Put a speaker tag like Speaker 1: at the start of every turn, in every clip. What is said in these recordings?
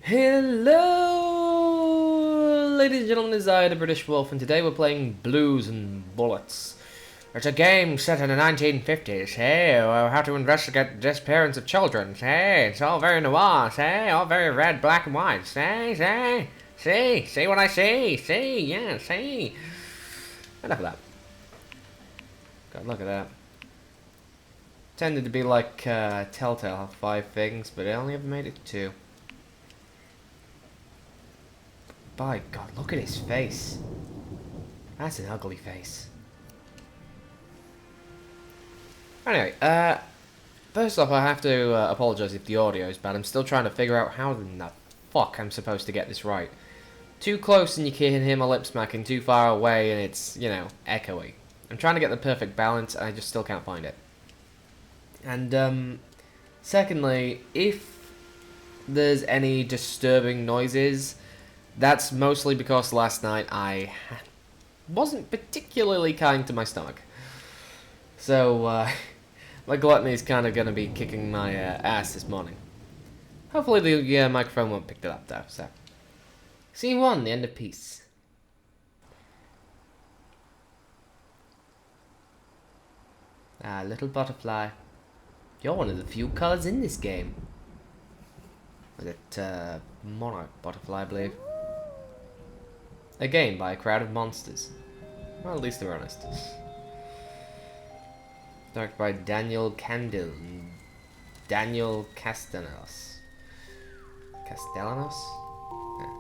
Speaker 1: Hello, ladies and gentlemen, it's I, the British Wolf, and today we're playing Blues and Bullets. It's a game set in the 1950s, hey, how to investigate the disappearance of children, hey, it's all very noir, hey, all very red, black and white, see what I see, yeah, see. Enough of that. God, look at that. Tended to be like Telltale, have 5 things, but it only ever made it to 2. By God, look at his face. That's an ugly face. Anyway, first off, I have to apologise if the audio is bad. I'm still trying to figure out how in the fuck I'm supposed to get this right. Too close and you can hear my lip smacking, too far away and it's, you know, echoey. I'm trying to get the perfect balance and I just still can't find it. And, secondly, if there's any disturbing noises, that's mostly because last night I wasn't particularly kind to my stomach. So, my gluttony is kind of going to be kicking my ass this morning. Hopefully the microphone won't pick that up though, so. Scene 1, the end of peace. Ah, little butterfly. You're one of the few colours in this game. Was it, monarch butterfly, I believe. A game by a crowd of monsters. Well, at least they're honest. Directed by Daniel Candil and Daniel Castellanos. Castellanos? Yeah.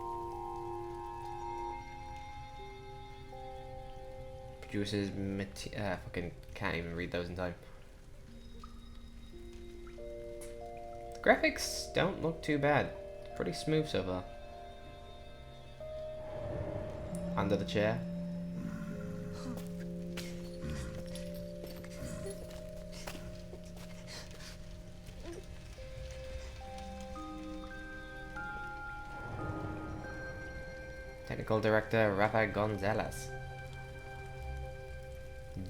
Speaker 1: Producers, fucking can't even read those in time. The graphics don't look too bad. Pretty smooth so far. Under the chair. Technical director Rafael Gonzalez.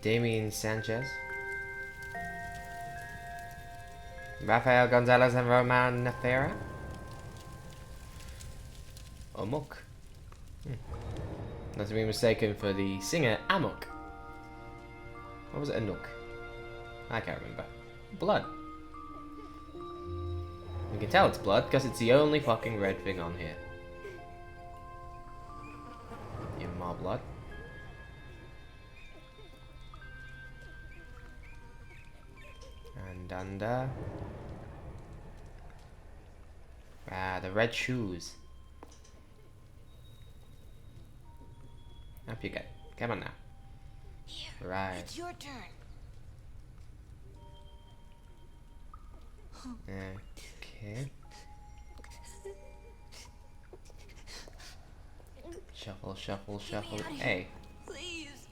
Speaker 1: Damien Sanchez. Rafael Gonzalez and Roman Nefera. Omuk. Not to be mistaken for the singer Amok. Or was it Anuk? I can't remember. Blood. You can tell it's blood because it's the only fucking red thing on here. Even more blood. And under. Ah, the red shoes. Up you go. Come on now.
Speaker 2: Here,
Speaker 1: right.
Speaker 2: It's your turn.
Speaker 1: Okay. Shuffle, shuffle, shuffle. Hey.
Speaker 2: Please.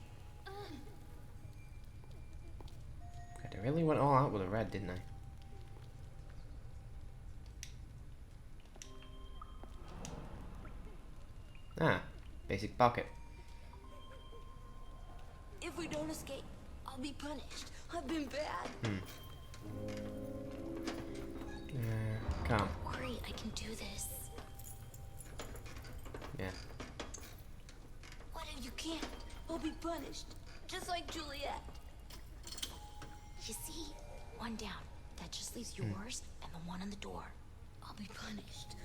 Speaker 1: God, I really went all out with a red, didn't I? Ah, basic pocket.
Speaker 2: If we don't escape, I'll be punished. I've been bad.
Speaker 1: Come.
Speaker 2: Don't worry, I can do this.
Speaker 1: Yeah.
Speaker 2: What if you can't? I'll be punished. Just like Juliet. You see? One down. That just leaves yours and the one on the door. I'll be punished.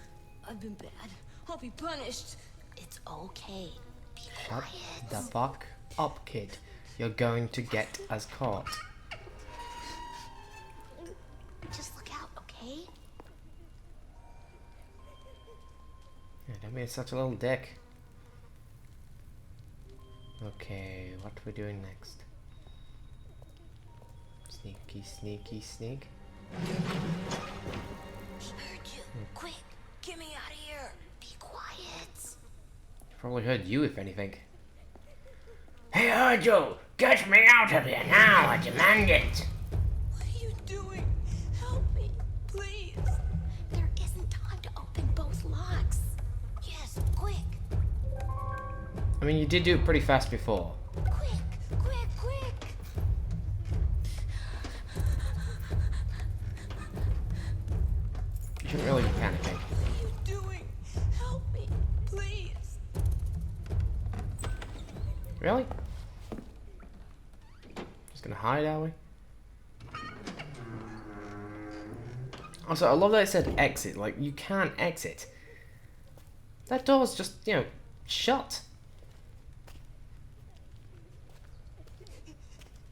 Speaker 2: I've been bad. I'll be punished. It's okay. Be
Speaker 1: Shut
Speaker 2: quiet.
Speaker 1: the fuck up, kid. You're going to get us caught.
Speaker 2: Just look out, okay?
Speaker 1: Yeah, don't be such a little dick. Okay, what are we doing next? Sneaky, sneaky, sneak.
Speaker 2: He heard you. Quick, get me out of here. Be quiet.
Speaker 1: Probably heard you, if anything.
Speaker 3: Hey, heard you! Get me out of here now, I demand it!
Speaker 2: What are you doing? Help me, please. There isn't time to open both locks. Yes, quick.
Speaker 1: I mean, you did do it pretty fast before.
Speaker 2: Quick, quick, quick.
Speaker 1: You shouldn't really be panicking.
Speaker 2: What are you doing?
Speaker 1: Really? Just gonna hide, are we? Also, I love that it said exit. Like, you can't exit. That door's just, you know, shut.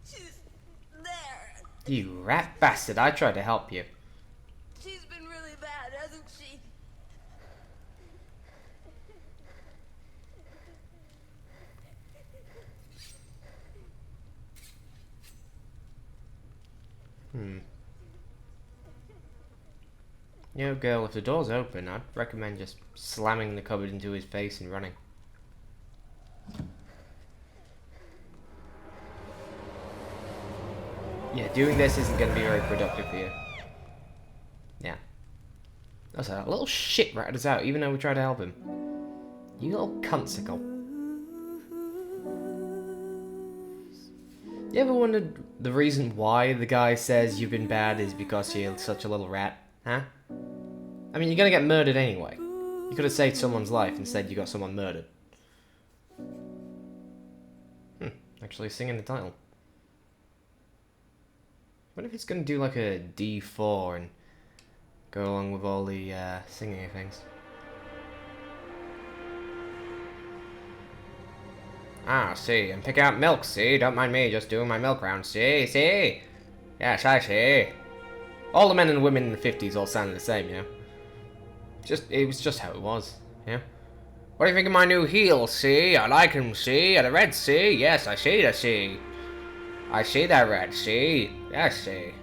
Speaker 2: She's there.
Speaker 1: You rat bastard, I tried to help you.
Speaker 2: She's been really bad, hasn't she?
Speaker 1: You know, girl, if the door's open, I'd recommend just slamming the cupboard into his face and running. Yeah, doing this isn't going to be very productive for you. Yeah. That's a little shit ratted us out, even though we tried to help him. You little cuntsicle. You ever wondered the reason why the guy says you've been bad is because you're such a little rat? Huh? I mean, you're gonna get murdered anyway. You could have saved someone's life, instead you got someone murdered. Actually singing the title. What if it's gonna do like a D4 and go along with all the singing things? Ah, see, and pick out milk, see? Don't mind me just doing my milk round, see? See? Yes, I see. All the men and women in the 50s all sounded the same, you know? It was just how it was, yeah? What do you think of my new heels, see? I like them, see? Are they red, see? Yes, I see the see. I see that red, see? Yes, see.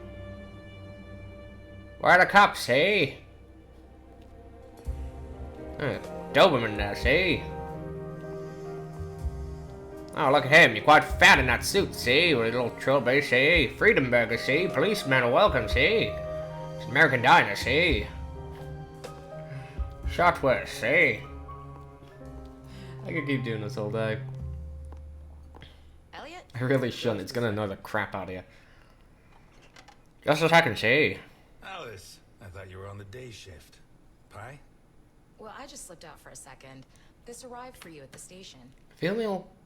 Speaker 1: Where are the cops, see? Doberman there, see? Oh, look at him. You're quite fat in that suit, see? With a little trilby, see? Freedom burger, see? Policemen are welcome, see? It's American Diner, see? Shotwell, see? I could keep doing this all day.
Speaker 2: Elliot?
Speaker 1: I really shouldn't. It's gonna annoy the crap out of you. Just a second, see?
Speaker 4: Alice, I thought you were on the day shift. Pie?
Speaker 5: Well, I just slipped out for a second. This arrived for you at the station.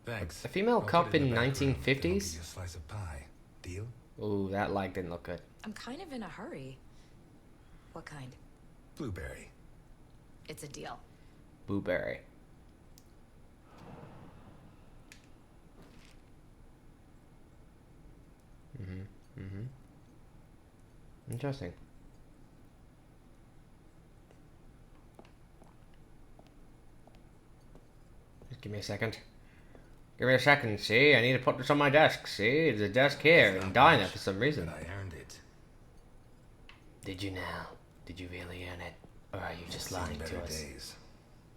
Speaker 4: Thanks.
Speaker 1: A female
Speaker 4: I'll
Speaker 1: cop
Speaker 4: put it
Speaker 1: in
Speaker 4: the back room.
Speaker 1: 1950s?
Speaker 4: It'll be a slice of pie. Deal?
Speaker 1: Ooh, that lag didn't look good.
Speaker 5: I'm kind of in a hurry. What kind?
Speaker 4: Blueberry.
Speaker 5: It's a deal.
Speaker 1: Blueberry. Interesting. Just give me a second. Give me a second, see? I need to put this on my desk, see? There's a desk here in Diner for some reason.
Speaker 4: But I earned it.
Speaker 1: Did you now? Did you really earn it? Or are you just
Speaker 4: Seen
Speaker 1: lying
Speaker 4: better
Speaker 1: to us?
Speaker 4: days.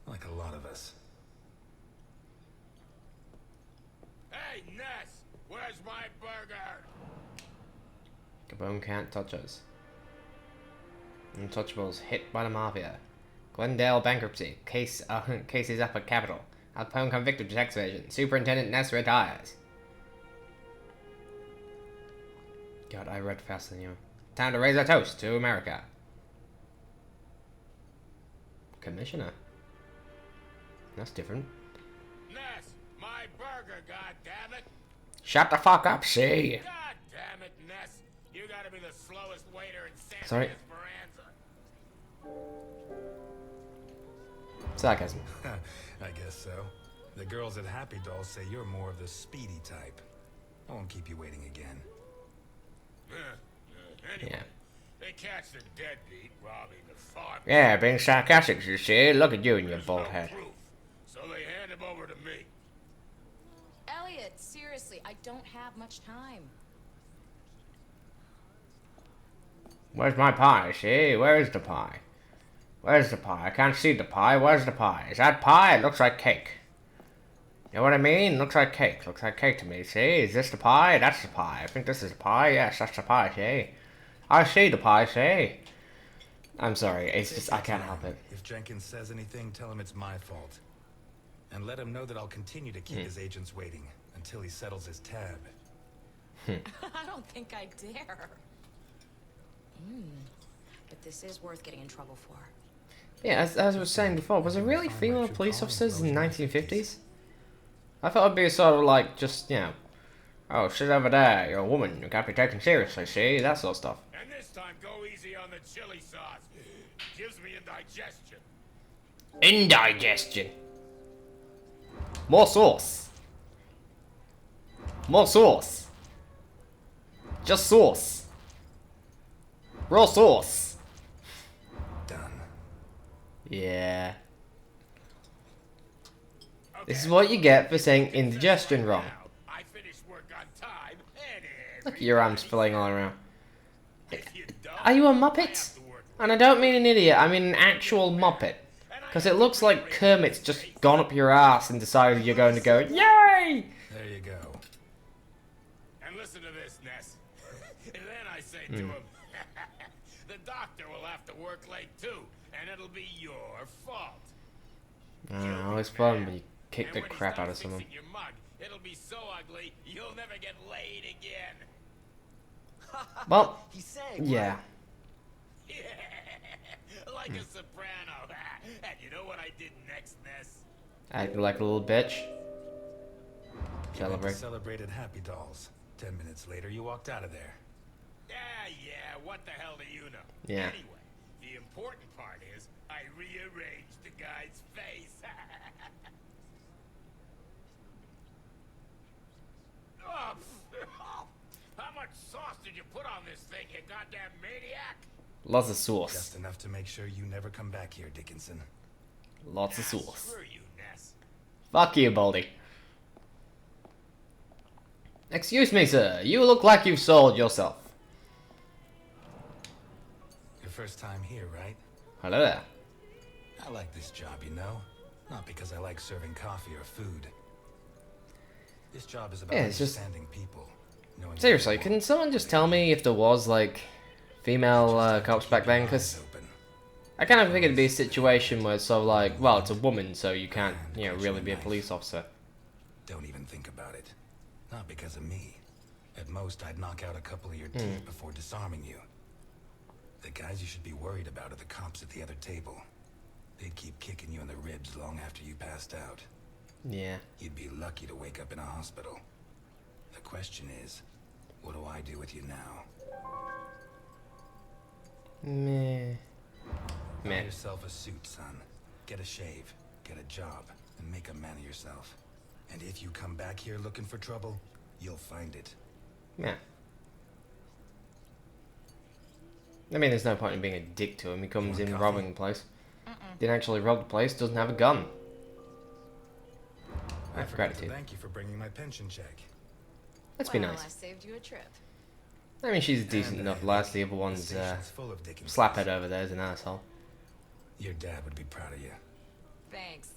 Speaker 4: Like a lot of us.
Speaker 3: Hey, Ness, where's my burger?
Speaker 1: Capone can't touch us. Untouchables hit by the mafia. Glendale bankruptcy. Case is up at Capitol. Al Capone convicted of tax evasion. Superintendent Ness retires. God, I read faster than you. Time to raise a toast to America. Commissioner. That's different.
Speaker 3: Ness, my burger, goddammit!
Speaker 1: Shut the fuck up, see?
Speaker 3: God damn it, Ness! You gotta be the slowest waiter in San
Speaker 1: Sorry.
Speaker 3: Esperanza.
Speaker 1: Sarcasm.
Speaker 4: I guess so. The girls at Happy Dolls say you're more of the speedy type. I won't keep you waiting again.
Speaker 3: Anyway,
Speaker 1: Yeah.
Speaker 3: they catch the deadbeat robbing the farm.
Speaker 1: Yeah, being sarcastic, you see? Look at you and your
Speaker 3: There's
Speaker 1: bald
Speaker 3: no
Speaker 1: head.
Speaker 3: proof, so they hand him over to me.
Speaker 5: Elliot, seriously, I don't have much time.
Speaker 1: Where's my pie, see? Where is the pie? Where's the pie? I can't see the pie. Where's the pie? Is that pie? It looks like cake. You know what I mean? Looks like cake. Looks like cake to me, see? Is this the pie? That's the pie. I think this is the pie. Yes, that's the pie, see? I see the pie, see? I'm sorry. It's just, I can't help it.
Speaker 4: If Jenkins says anything, tell him it's my fault. And let him know that I'll continue to keep his agents waiting until he settles his tab.
Speaker 5: I don't think I dare. But this is worth getting in trouble for.
Speaker 1: Yeah, as I was saying before, was there really female police officers in the 1950s? I thought it'd be sort of like, just, you know, oh, sit over there, you're a woman, you can't be taken seriously, see? That sort of stuff.
Speaker 6: And this time, go easy on the chili sauce. Gives me indigestion.
Speaker 1: Indigestion. More sauce. More sauce. Just sauce. Raw sauce.
Speaker 4: Done.
Speaker 1: Yeah. This is what you get for saying indigestion wrong.
Speaker 6: I finished work on time, and
Speaker 1: Look at your arms flailing all around.
Speaker 6: if you don't,
Speaker 1: Are you a
Speaker 6: I
Speaker 1: Muppet?
Speaker 6: have to work.
Speaker 1: And I don't mean an idiot, I mean an actual Muppet. Because it looks like Kermit's just gone up your ass and decided you're going to go, yay!
Speaker 4: There you go.
Speaker 6: And listen to this, Ness. And then I say to him, the doctor will have to work late too, and it'll be your fault.
Speaker 1: Oh, it's fun when you kick
Speaker 6: And
Speaker 1: the
Speaker 6: when he's
Speaker 1: crap
Speaker 6: done
Speaker 1: out of someone.
Speaker 6: fixing your mug, it'll be so ugly you'll never get laid again.
Speaker 1: Well,
Speaker 7: He's saying,
Speaker 1: yeah.
Speaker 6: Like a soprano. And you know what I did next, Ness?
Speaker 1: Acting like a little bitch.
Speaker 4: You went to
Speaker 1: Celebrate.
Speaker 4: celebrated Happy Dolls. 10 minutes later, you walked out of there.
Speaker 6: Yeah, what the hell do you know?
Speaker 1: Yeah.
Speaker 6: Anyway, the important part is I rearranged the guy's face. Oh, how much sauce did you put on this thing, you goddamn maniac?
Speaker 1: Lots of sauce.
Speaker 4: Just enough to make sure you never come back here, Dickinson.
Speaker 1: Lots of
Speaker 6: Ah,
Speaker 1: sauce.
Speaker 6: Screw you, Ness.
Speaker 1: Fuck you, Baldy. Excuse me, sir. You look like you've sold yourself.
Speaker 4: Your first time here, right?
Speaker 1: Hello there.
Speaker 4: I like this job, you know? Not because I like serving coffee or food. This job is about
Speaker 1: Yeah, it's just-
Speaker 4: understanding people. Knowing
Speaker 1: Seriously,
Speaker 4: what they
Speaker 1: can
Speaker 4: want.
Speaker 1: someone just tell me if there was, like, female
Speaker 4: Just have to
Speaker 1: cops
Speaker 4: keep
Speaker 1: back then?
Speaker 4: your
Speaker 1: Because
Speaker 4: eyes open.
Speaker 1: I kind of think it'd be a situation where it's sort of like, well, it's a woman, so you can't, you know, really be a police officer.
Speaker 4: Don't even think about it. Not because of me. At most, I'd knock out a couple of your
Speaker 1: Hmm.
Speaker 4: teeth before disarming you. The guys you should be worried about are the cops at the other table. They'd keep kicking you in the ribs long after you passed out.
Speaker 1: Yeah.
Speaker 4: You'd be lucky to wake up in a hospital. The question is, what do I do with you now?
Speaker 1: Meh.
Speaker 4: Buy
Speaker 1: Meh.
Speaker 4: yourself a suit, son. Get a shave, get a job, and make a man of yourself. And if you come back here looking for trouble, you'll find it.
Speaker 1: Yeah. I mean, there's no point in being a dick to him. He comes
Speaker 4: Want
Speaker 1: in
Speaker 4: coffee?
Speaker 1: robbing the place. Didn't actually rob the place, doesn't have a gun.
Speaker 4: I
Speaker 1: Have
Speaker 4: forgot to
Speaker 1: gratitude.
Speaker 4: thank you for bringing my pension check.
Speaker 1: Let's be
Speaker 5: Well,
Speaker 1: nice.
Speaker 5: I saved you a trip.
Speaker 1: I mean, she's decent
Speaker 4: And,
Speaker 1: enough lass. The other one's,
Speaker 4: the station's full of Dickinsons.
Speaker 1: slaphead over there is an asshole.
Speaker 4: Your dad would be proud of you.
Speaker 5: Thanks.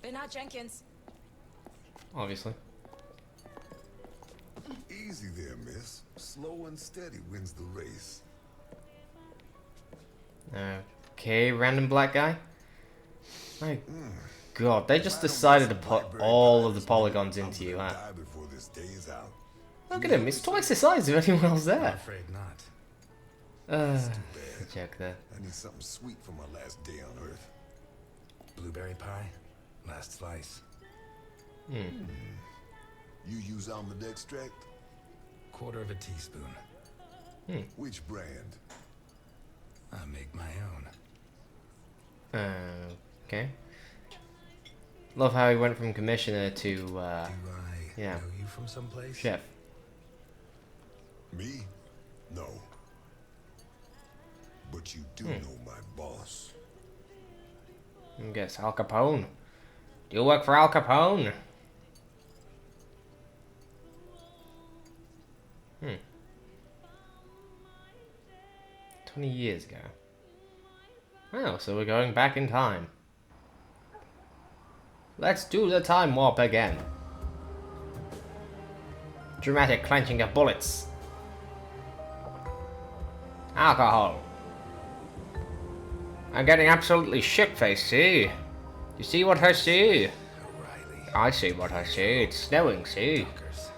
Speaker 5: But not Jenkins.
Speaker 1: Obviously.
Speaker 8: Easy there, miss. Slow and steady wins the race.
Speaker 1: Okay, random black guy. My god, they just decided to put all of the polygons into you, huh?
Speaker 8: Die before this day is out.
Speaker 1: Look at him, he's twice the size of anyone else
Speaker 4: I'm
Speaker 1: there.
Speaker 4: afraid not.
Speaker 1: The joke there.
Speaker 8: I need something sweet for my last day on Earth.
Speaker 4: Blueberry pie? Last slice.
Speaker 8: You use almond extract?
Speaker 4: Quarter of a teaspoon.
Speaker 8: Which brand?
Speaker 4: I make my own.
Speaker 1: Okay. Love how he went from commissioner to,
Speaker 4: Do I
Speaker 1: yeah.
Speaker 4: know you from someplace?
Speaker 1: chef.
Speaker 8: Me? No. But you do know my boss.
Speaker 1: I guess Al Capone. Do you work for Al Capone? 20 years ago. Oh, so we're going back in time. Let's do the time warp again. Dramatic clenching of bullets. Alcohol. I'm getting absolutely shit-faced, see? You see what I see?
Speaker 4: O'Reilly.
Speaker 1: I see what I see. It's snowing, see?
Speaker 4: Dockers.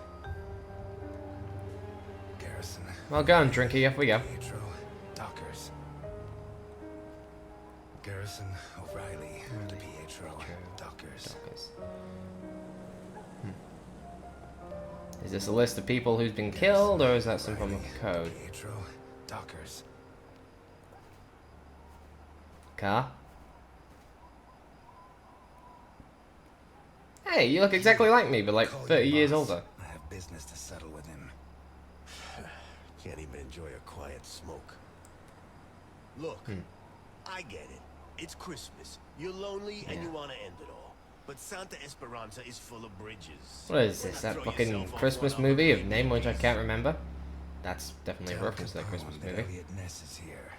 Speaker 4: Garrison.
Speaker 1: Well, go on, Drinky, off we go.
Speaker 4: Pietro. Dockers. Garrison. O'Reilly. DePietro. Dockers.
Speaker 1: Is this a list of people who's been killed, or is that some form of code?
Speaker 4: Pietro, Dockers.
Speaker 1: Car? Hey, you look exactly like me, but like
Speaker 4: Call
Speaker 1: 30
Speaker 4: your
Speaker 1: years
Speaker 4: boss.
Speaker 1: older.
Speaker 4: I have business to settle with him.
Speaker 7: Can't even enjoy a quiet smoke. Look, I get it. It's Christmas. You're lonely and you want to end it all. But Santa Esperanza is full of bridges.
Speaker 1: What is this? That fucking Christmas movie of name which I can't remember? That's definitely a
Speaker 4: Tell
Speaker 1: reference to that
Speaker 4: Capone
Speaker 1: Christmas
Speaker 4: that
Speaker 1: movie.
Speaker 4: Elliot Ness is here.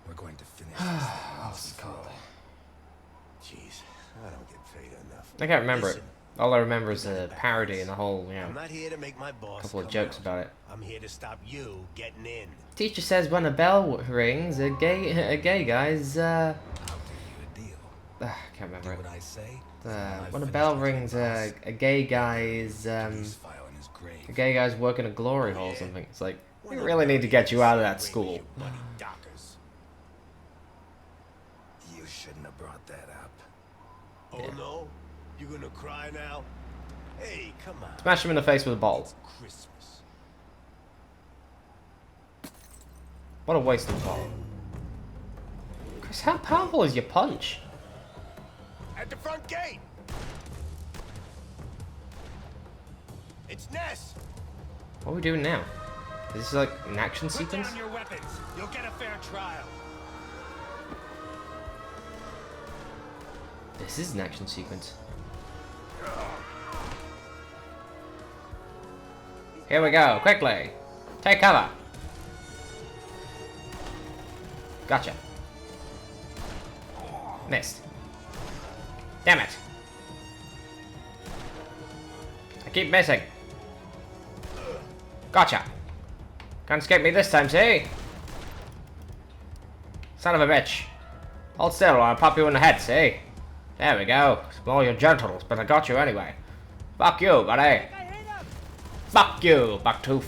Speaker 4: We're going to finish this thing once and for all.
Speaker 7: Jeez, I don't get paid enough.
Speaker 1: I can't remember
Speaker 7: Listen,
Speaker 1: it. All I remember is a parody and a whole, you know,
Speaker 7: I'm not here to make my boss
Speaker 1: couple of
Speaker 7: come
Speaker 1: jokes
Speaker 7: out.
Speaker 1: about it.
Speaker 7: I'm here to stop you getting in.
Speaker 1: Teacher says when a bell rings, a gay guy's,
Speaker 4: I'll do you a deal.
Speaker 1: can't
Speaker 4: Do
Speaker 1: remember it.
Speaker 4: what I say.
Speaker 1: When a bell rings, a gay guy's,
Speaker 4: File in his grave.
Speaker 1: a gay guy's working a glory hole or something. It's like, we really need to get you out of that school.
Speaker 7: Money Dockers.
Speaker 4: You shouldn't have brought that up.
Speaker 7: Oh no? You gonna cry now? Hey, come on.
Speaker 1: Smash him in the face with a ball.
Speaker 7: It's Christmas.
Speaker 1: What a waste of a ball. Chris, how powerful is your punch?
Speaker 7: At the front gate. It's Ness.
Speaker 1: What are we doing now? Is this like an action
Speaker 7: Put
Speaker 1: sequence?
Speaker 7: down your weapons. You'll get a fair trial.
Speaker 1: This is an action sequence. Here we go, quickly. Take cover. Gotcha. Missed. Damn it. I keep missing. Gotcha. Can't escape me this time, see? Son of a bitch. Hold still while I pop you in the head, see? There we go. Spoil your genitals, but I got you anyway. Fuck you, buddy. Fuck you, Bucktooth.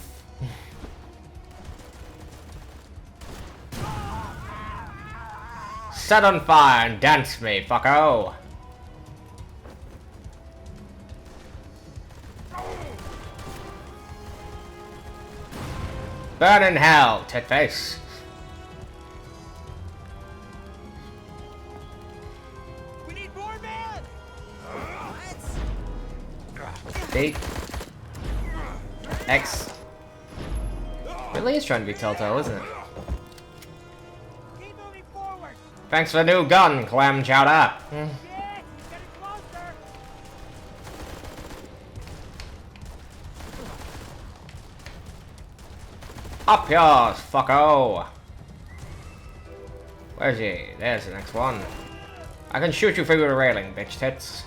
Speaker 1: Set on fire and dance me, fucko. Burn in hell, titface.
Speaker 7: We need more men.
Speaker 1: D. X. Really is trying to be Telltale, isn't it?
Speaker 7: Keep moving forward.
Speaker 1: Thanks for the new gun, clam chowder.
Speaker 7: Yeah, getting closer.
Speaker 1: Up yours, fucko. Where's he? There's the next one. I can shoot you through the railing, bitch tits.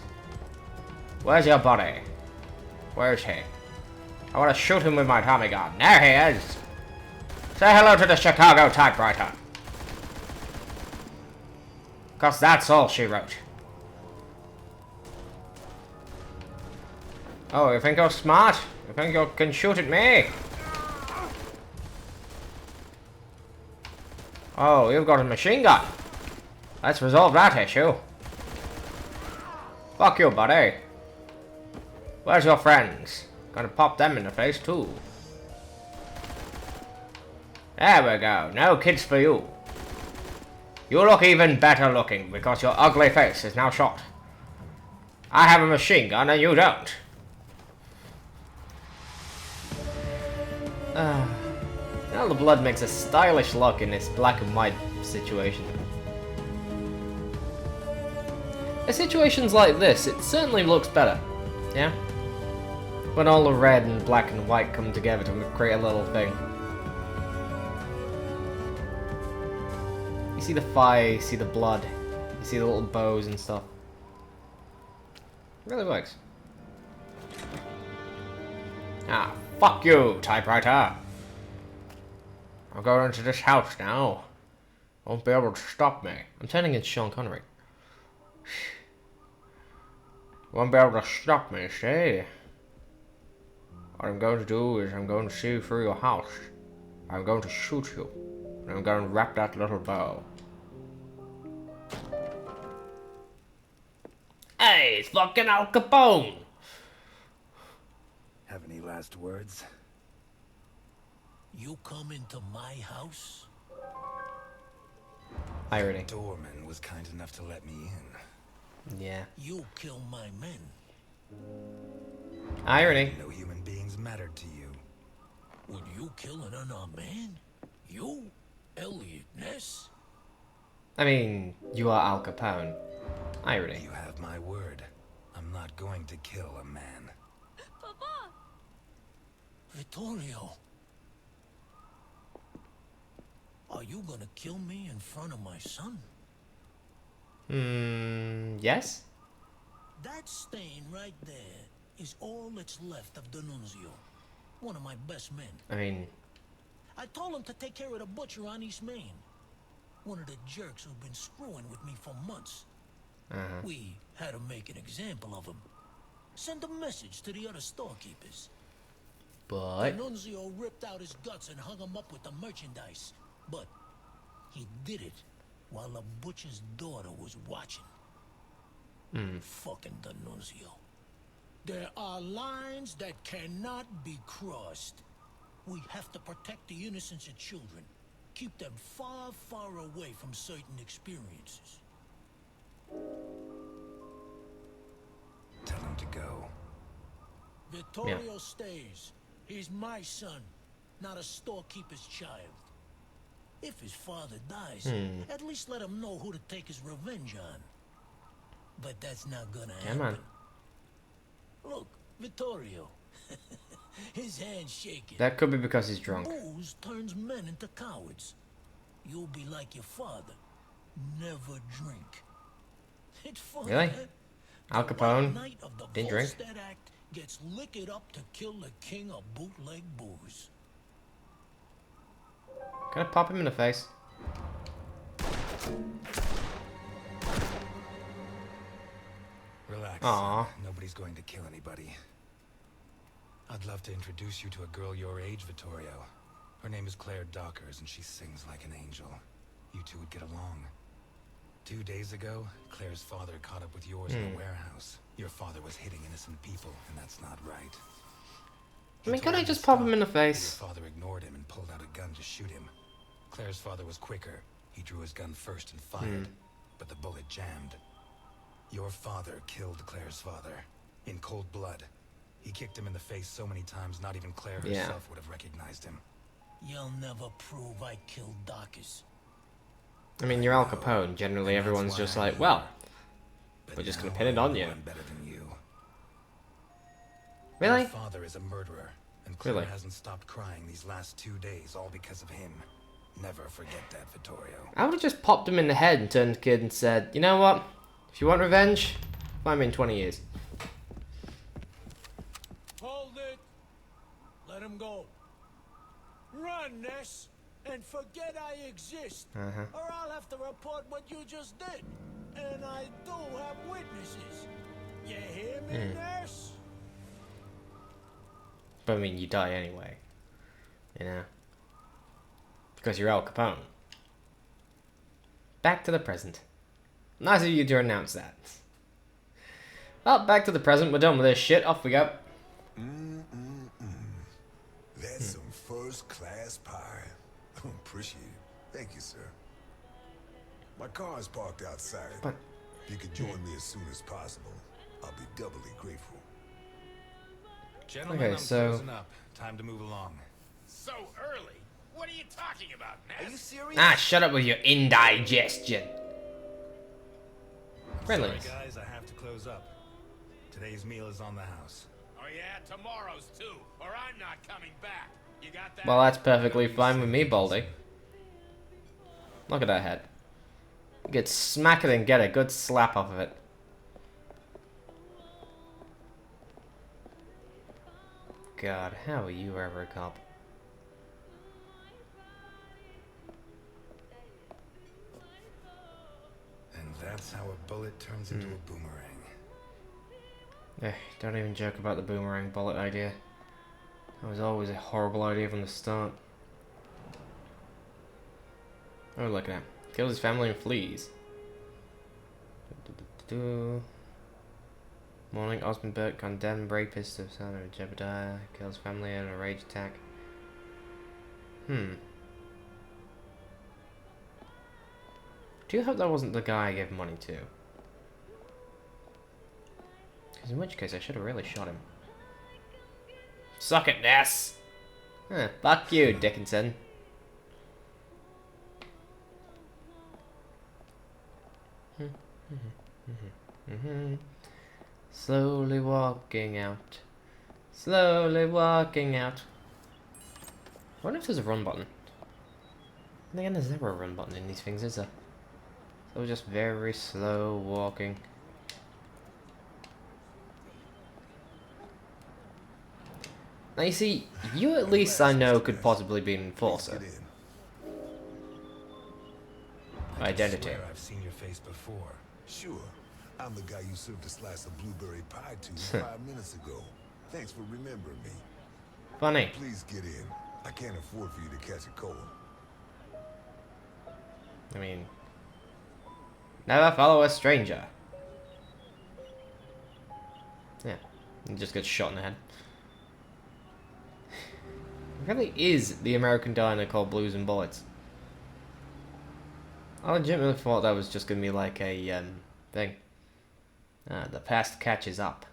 Speaker 1: Where's your body? Where's he? I want to shoot him with my Tommy gun. There he is. Say hello to the Chicago typewriter. 'Cause that's all she wrote. Oh, you think you're smart? You think you can shoot at me? Oh, you've got a machine gun. Let's resolve that issue. Fuck you, buddy. Where's your friends? Gonna pop them in the face, too. There we go. No kids for you. You look even better looking because your ugly face is now shot. I have a machine gun and you don't. Now the blood makes a stylish look in this black and white situation. In situations like this, it certainly looks better. Yeah? When all the red and black and white come together to create a little thing. You see the fire, you see the blood, you see the little bows and stuff. It really works. Ah, fuck you, typewriter! I'm going into this house now. Won't be able to stop me. I'm turning into Sean Connery. Won't be able to stop me, see? What I'm going to do is I'm going to see you through your house. I'm going to shoot you. And I'm going to wrap that little bow. Hey, it's fucking Al Capone!
Speaker 4: Have any last words?
Speaker 9: You come into my house?
Speaker 1: Irony.
Speaker 4: Doorman was kind enough to let me in.
Speaker 1: Yeah.
Speaker 9: You kill my men.
Speaker 1: Irony.
Speaker 4: No human beings mattered to you.
Speaker 9: Would you kill an unarmed man? You? Elliot Ness?
Speaker 1: I mean, you are Al Capone. Irony.
Speaker 4: You have my word. I'm not going to kill a man.
Speaker 2: Papa!
Speaker 9: Vittorio. Are you gonna kill me in front of my son?
Speaker 1: Yes?
Speaker 9: That stain right there is all that's left of D'Annunzio, one of my best men.
Speaker 1: I mean,
Speaker 9: I told him to take care of the butcher on East Main. One of the jerks who've been screwing with me for months. We had to make an example of him. Send a message to the other storekeepers.
Speaker 1: but
Speaker 9: D'Annunzio ripped out his guts and hung him up with the merchandise. But he did it while the butcher's daughter was watching. Fucking D'Annunzio. There are lines that cannot be crossed. We have to protect the innocence of children. Keep them far, far away from certain experiences.
Speaker 4: Tell him to go.
Speaker 9: Vittorio stays. He's my son, not a storekeeper's child. If his father dies, at least let him know who to take his revenge on. But that's not gonna
Speaker 1: come
Speaker 9: happen.
Speaker 1: on.
Speaker 9: Look, Vittorio. His hand's shaking.
Speaker 1: That could be because he's drunk.
Speaker 9: Booze turns men into cowards. You'll be like your father. Never drink. It's funny,
Speaker 1: Really?
Speaker 9: huh?
Speaker 1: Al
Speaker 9: The
Speaker 1: Capone
Speaker 9: white knight of the
Speaker 1: didn't drink?
Speaker 9: Volstead Act gets liquored up to kill the king of bootleg booze.
Speaker 1: Can I pop him in the face?
Speaker 4: Relax.
Speaker 1: Aw.
Speaker 4: Nobody's going to kill anybody. I'd love to introduce you to a girl your age, Vittorio. Her name is Claire Dockers, and she sings like an angel. You two would get along. 2 days ago, Claire's father caught up with yours in the warehouse. Your father was hitting innocent people, and that's not right.
Speaker 1: I mean,
Speaker 4: He
Speaker 1: can
Speaker 4: told
Speaker 1: I
Speaker 4: him
Speaker 1: just
Speaker 4: to
Speaker 1: pop him
Speaker 4: stop,
Speaker 1: in the
Speaker 4: but
Speaker 1: face?
Speaker 4: Your father ignored him and pulled out a gun to shoot him. Claire's father was quicker. He drew his gun first and fired, but the bullet jammed. Your father killed Claire's father in cold blood. He kicked him in the face so many times, not even Claire herself would have recognized him.
Speaker 9: You'll never prove I killed Dockers.
Speaker 1: I mean, you're Al Capone. Generally,
Speaker 4: And that's
Speaker 1: everyone's
Speaker 4: why
Speaker 1: just
Speaker 4: I'm
Speaker 1: like,
Speaker 4: here.
Speaker 1: well,
Speaker 4: But
Speaker 1: we're just gonna
Speaker 4: now
Speaker 1: pin it
Speaker 4: I
Speaker 1: on
Speaker 4: know
Speaker 1: you.
Speaker 4: I'm better than you.
Speaker 1: Really?
Speaker 4: Your father is a murderer, and Claire
Speaker 1: Really?
Speaker 4: hasn't stopped crying these last 2 days, all because of him. Never forget that, Vittorio.
Speaker 1: I would have just popped him in the head and turned to the kid and said, you know what? If you want revenge, find me in 20 years.
Speaker 9: Hold it. Let him go. Run, Ness, and forget I exist. Or I'll have to report what you just did. And I do have witnesses. You hear me, Ness?
Speaker 1: But I mean, you die anyway. You know? Because you're Al Capone. Back to the present. Nice of you to announce that. Well, back to the present. We're done with this shit. Off we go.
Speaker 8: That's some first-class pie. Appreciate it. Thank you, sir. My car is parked outside.
Speaker 1: But-
Speaker 8: If you could join me as soon as possible, I'll be doubly grateful.
Speaker 4: Gentlemen,
Speaker 1: Okay,
Speaker 4: I'm
Speaker 1: so-
Speaker 4: closing up. Time to move along.
Speaker 6: So early? What are you talking about, Ness?
Speaker 7: Are you serious?
Speaker 1: Ah, shut up with your indigestion. Friendlies.
Speaker 4: Sorry, guys, I have to close up. Today's meal is on the house.
Speaker 6: Oh yeah, tomorrow's too, or I'm not coming back. You got that?
Speaker 1: Well, that's perfectly fine with me, Baldy. Look at that head. Get smack it and get a good slap off of it. God, how are you ever a cop?
Speaker 4: And that's how a bullet turns into a boomerang.
Speaker 1: Don't even joke about the boomerang bullet idea. That was always a horrible idea from the start. Oh, look at that. Kills his family and flees. Morning, Osmonberg, condemned rapist of son of Jebediah, kills family in a rage attack. Do you hope that wasn't the guy I gave money to? Because in which case I should have really shot him. Suck it, Ness! Huh, fuck you, Dickinson. Slowly walking out. Slowly walking out. I wonder if there's a run button. And again, there's never a run button in these things, is there? So just very slow walking. Now you see, you at least I know could possibly be an enforcer. Identity.
Speaker 4: I swear I've seen your face before.
Speaker 8: Sure. I'm the guy you served a slice of blueberry pie to 5 minutes ago. Thanks for remembering me.
Speaker 1: Funny.
Speaker 8: Please get in. I can't afford for you to catch a cold.
Speaker 1: I mean, never follow a stranger. Yeah, he just gets shot in the head. It really is the American diner called Blues and Bullets. I legitimately thought that was just gonna be like a thing. The past catches up.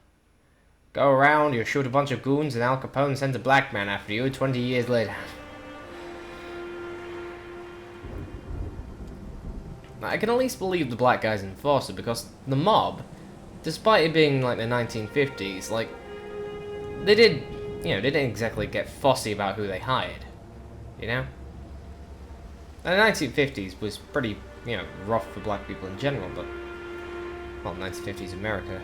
Speaker 1: Go around, you shoot a bunch of goons, and Al Capone sends a black man after you 20 years later. I can at least believe the black guy's an enforcer because the mob, despite it being like the 1950s, like they didn't exactly get fussy about who they hired, you know. And the 1950s was pretty, rough for black people in general, but well, 1950s America,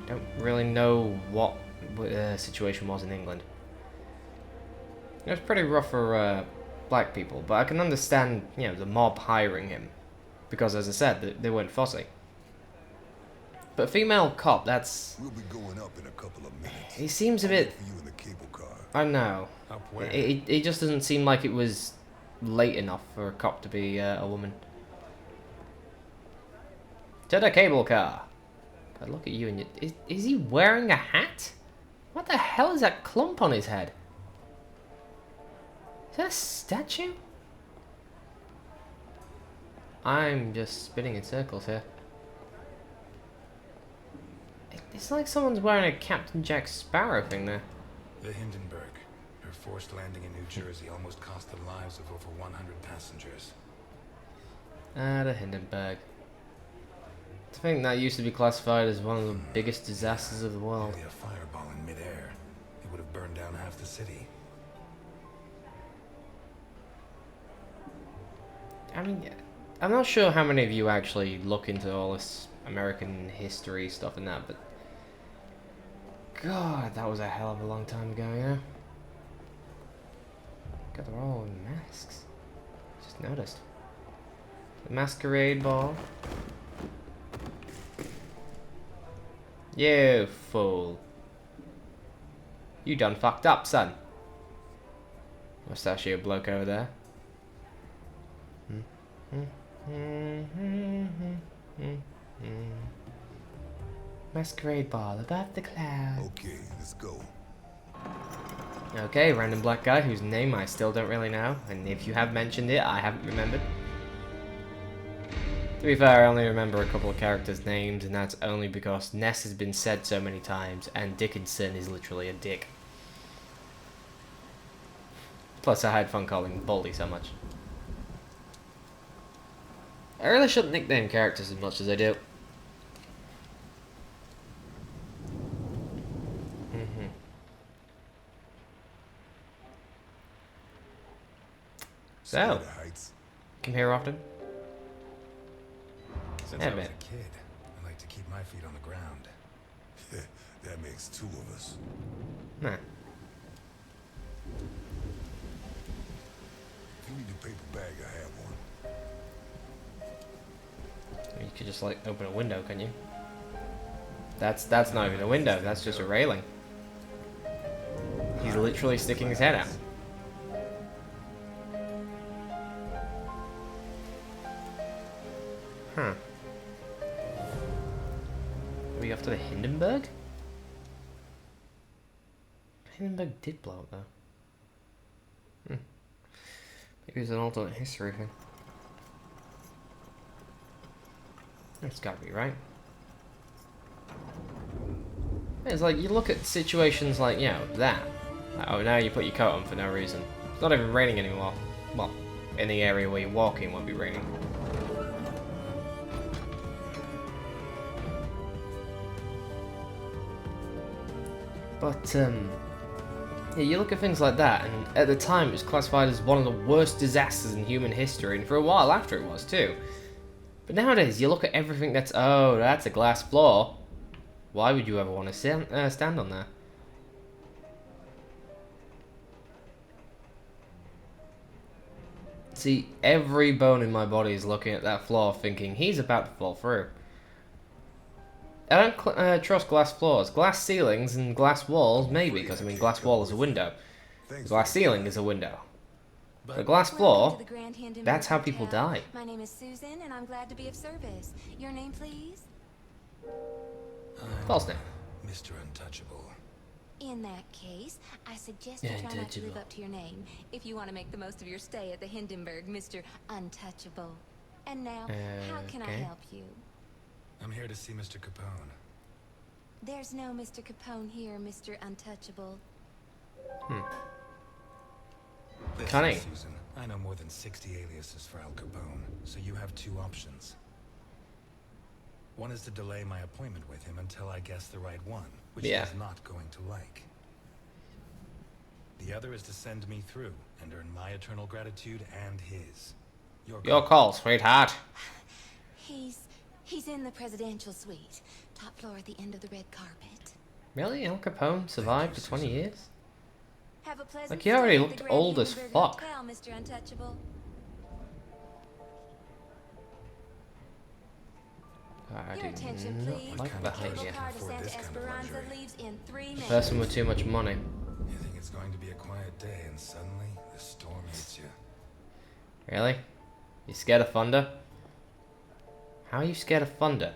Speaker 1: I don't really know what the situation was in England. It was pretty rough for black people, but I can understand, the mob hiring him. Because, as I said, they weren't fussy. But female cop, that's...
Speaker 8: We'll be going up in a couple of minutes.
Speaker 1: He seems a bit...
Speaker 8: For you in the cable car.
Speaker 1: I don't know.
Speaker 4: Up where?
Speaker 1: It just doesn't seem like it was late enough for a cop to be a woman. To the cable car. God, look at you and you... Is he wearing a hat? What the hell is that clump on his head? Is that a statue? I'm just spinning in circles here. It's like someone's wearing a Captain Jack Sparrow thing there.
Speaker 4: The Hindenburg. Her forced landing in New Jersey almost cost the lives of over 100 passengers.
Speaker 1: The Hindenburg. To think that used to be classified as one of the biggest disasters of the world.
Speaker 4: Only a fireball in midair. It would have burned down half the city.
Speaker 1: I mean, I'm not sure how many of you actually look into all this American history stuff and that, but God, that was a hell of a long time ago, yeah? God, they're all in masks. Just noticed. The masquerade ball. You fool. You done fucked up, son. Mustachio bloke over there. Masquerade ball above the clouds.
Speaker 8: Okay, let's go.
Speaker 1: Okay, random black guy whose name I still don't really know, and if you have mentioned it, I haven't remembered. To be fair, I only remember a couple of characters' names, and that's only because Ness has been said so many times, and Dickinson is literally a dick. Plus, I had fun calling Baldy so much. I really shouldn't nickname characters as much as I do. So, come here often?
Speaker 4: Since I was a kid, I like to keep my feet on the ground.
Speaker 8: That makes two of us.
Speaker 1: Nah.
Speaker 8: If you need a paper bag, I have one.
Speaker 1: You could just like open a window, can you? That's not even a window, that's just a railing. He's literally sticking his head out. Huh. Are we off to the Hindenburg? Hindenburg did blow up though. Maybe it's an alternate history thing. It's gotta be right. It's like you look at situations like, you know, that. Oh, now you put your coat on for no reason. It's not even raining anymore. Well, in the area where you're walking, it won't be raining. But, yeah, you look at things like that, and at the time it was classified as one of the worst disasters in human history, and for a while after it was too. But nowadays, you look at everything that's, oh, that's a glass floor. Why would you ever want to stand on there? See, every bone in my body is looking at that floor thinking, he's about to fall through. I don't trust glass floors. Glass ceilings and glass walls, maybe, because, I mean, glass wall is a window. The glass ceiling is a window. The glass floor, that's how people die.
Speaker 2: My name is Susan, and I'm glad to be of service. Your name, please?
Speaker 1: False name.
Speaker 4: Mr. Untouchable.
Speaker 2: In that case, I suggest you try not to live up to your name if you want to make the most of your stay at the Hindenburg, Mr. Untouchable. And now, how can I help you?
Speaker 4: I'm here to see Mr. Capone.
Speaker 2: There's no Mr. Capone here, Mr. Untouchable.
Speaker 4: Listen,
Speaker 1: Cunning.
Speaker 4: Susan, I know more than 60 aliases for Al Capone, so you have two options. One is to delay my appointment with him until I guess the right one, which he's not going to like. The other is to send me through and earn my eternal gratitude and his.
Speaker 1: Your call, sweetheart.
Speaker 2: He's in the presidential suite, top floor at the end of the red carpet.
Speaker 1: Really? Al Capone survived for 20 years?
Speaker 2: Have a pleasant
Speaker 1: Like, he already
Speaker 2: stay at
Speaker 1: looked
Speaker 2: the Grand
Speaker 1: old as
Speaker 2: Hindenburg
Speaker 1: fuck.
Speaker 2: Hotel, Mr. Untouchable.
Speaker 1: I
Speaker 2: Your attention,
Speaker 1: do
Speaker 2: please.
Speaker 1: not like behind
Speaker 2: Cable
Speaker 1: you.
Speaker 2: car to
Speaker 4: afford
Speaker 2: Santa
Speaker 4: this kind of
Speaker 2: Esperanza
Speaker 4: luxury.
Speaker 2: leaves in 3 minutes.
Speaker 1: Person with too much money.
Speaker 4: You think it's going to be a quiet day, and suddenly the storm hits you.
Speaker 1: Really? You scared of thunder? How are you scared of thunder?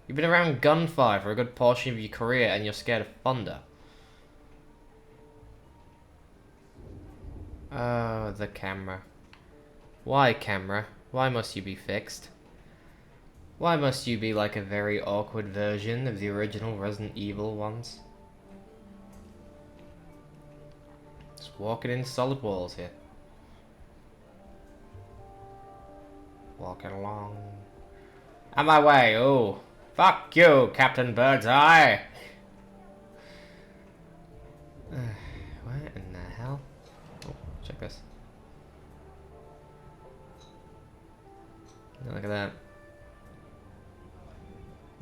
Speaker 1: You've been around gunfire for a good portion of your career and you're scared of thunder. Oh, the camera. Why, camera? Why must you be fixed? Why must you be like a very awkward version of the original Resident Evil ones? Just walking in solid walls here. Walking along. On my way, oh. Fuck you, Captain Birdseye! What in the hell? Oh, check this. Look at that.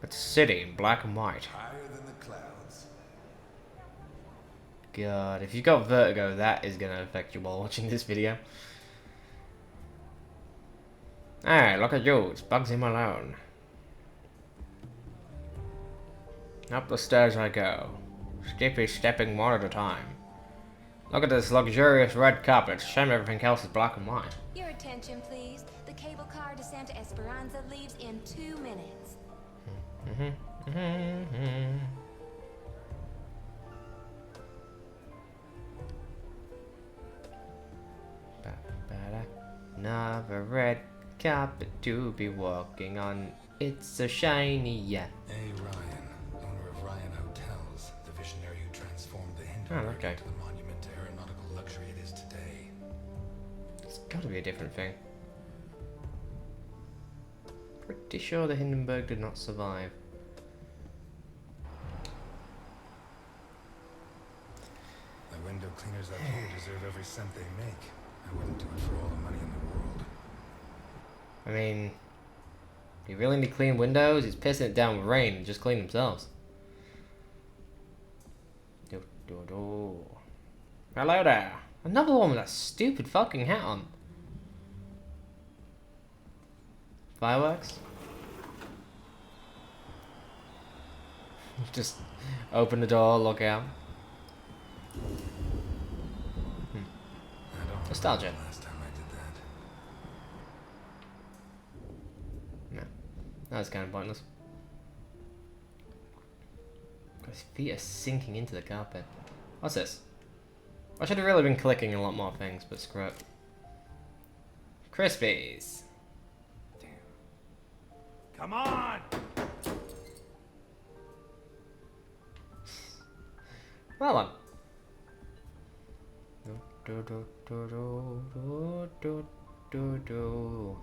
Speaker 1: It's a city in black and white.
Speaker 8: Higher than the clouds.
Speaker 1: God, if you've got vertigo, that is gonna affect you while watching this video. Hey, look at you, it's Bugsy Malone. Up the stairs I go, Skippy stepping one at a time. Look at this luxurious red carpet, shame everything else is black and white.
Speaker 2: Your attention, please. The cable car to Santa Esperanza leaves in 2 minutes.
Speaker 1: Another red carpet to be walking on. It's so shiny, yeah.
Speaker 4: A. Ryan, owner of Ryan Hotels, the visionary who transformed the Hindenburg
Speaker 1: okay.
Speaker 4: into the monument to aeronautical luxury it is today.
Speaker 1: It's gotta be a different thing. Pretty sure the Hindenburg did not survive.
Speaker 4: The window cleaners up here deserve every cent they make. I wouldn't do it for all the money in the world.
Speaker 1: I mean, you really need clean windows? He's pissing it down with rain. Just clean themselves. Hello there. Another one with that stupid fucking hat on. Fireworks? Just open the door, look out.
Speaker 4: I don't
Speaker 1: Nostalgia.
Speaker 4: remember the last time I did that.
Speaker 1: No. That was kind of pointless. His feet are sinking into the carpet. What's this? I should have really been clicking a lot more things, but screw it. Crispies.
Speaker 9: Come on!
Speaker 1: Well on. Do, do, do, do, do, do, do, do.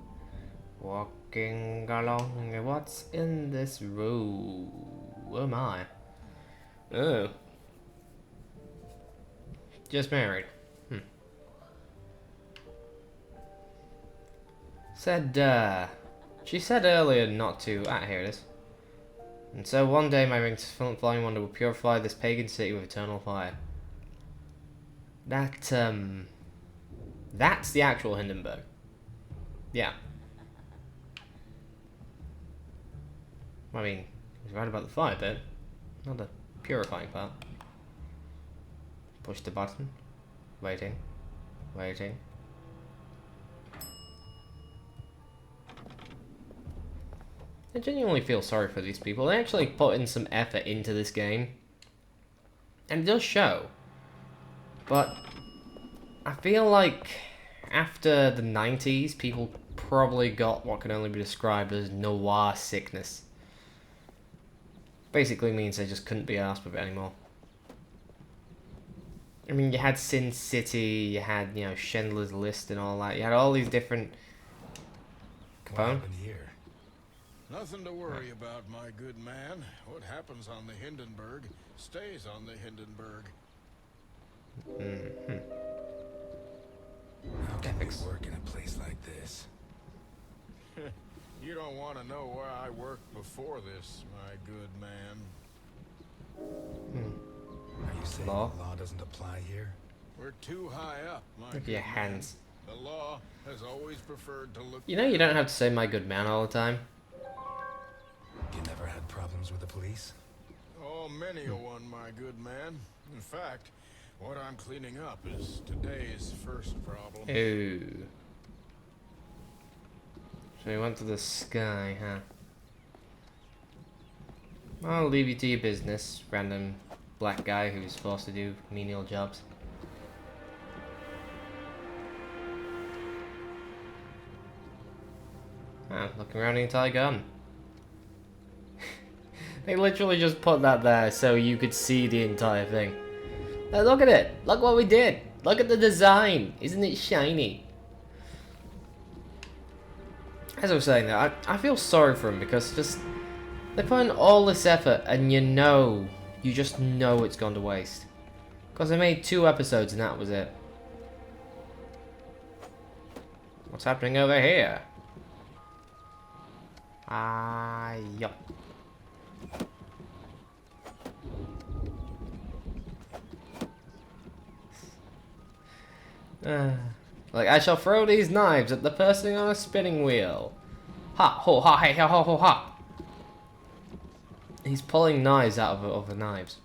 Speaker 1: Walking along, what's in this room? Oh my. Oh. Just married. Said, she said earlier not to. Ah, here it is. And so one day my wings flying wonder will purify this pagan city with eternal fire. That's the actual Hindenburg. Yeah. I mean, he's right about the fire bit, not the purifying part. Push the button. Waiting. Waiting. I genuinely feel sorry for these people. They actually put in some effort into this game. And it does show. But I feel like after the 90s, people probably got what can only be described as noir sickness. Basically means they just couldn't be arsed with it anymore. I mean, you had Sin City, you had, you know, Schindler's List and all that. You had all these different...
Speaker 4: What
Speaker 1: Capone?
Speaker 4: happened here?
Speaker 6: Nothing to worry about, my good man. What happens on the Hindenburg stays on the Hindenburg.
Speaker 4: How can we work in a place like this?
Speaker 6: You don't want to know where I worked before this, my good man.
Speaker 4: Are you saying
Speaker 1: Law?
Speaker 4: the law doesn't apply here?
Speaker 6: We're too high up, my
Speaker 1: Look at
Speaker 6: good
Speaker 1: your
Speaker 6: man.
Speaker 1: hands.
Speaker 6: The law has always preferred to look...
Speaker 1: You know you don't have to say my good man all the time.
Speaker 4: You never had problems with the police?
Speaker 6: Oh, many a one, my good man. In fact, what I'm cleaning up is today's first problem.
Speaker 1: Ooh. So we went to the sky, huh? I'll leave you to your business, random black guy who's forced to do menial jobs. Ah, looking around the entire garden. They literally just put that there so you could see the entire thing. Now look at it! Look what we did! Look at the design! Isn't it shiny? As I was saying though, I feel sorry for them because just... They put in all this effort and you just know it's gone to waste. Because they made 2 episodes and that was it. What's happening over here? Yup. Like, I shall throw these knives at the person on a spinning wheel. Ha, ho, ha, hey, ho, ho, ho, ha. He's pulling knives out of the knives.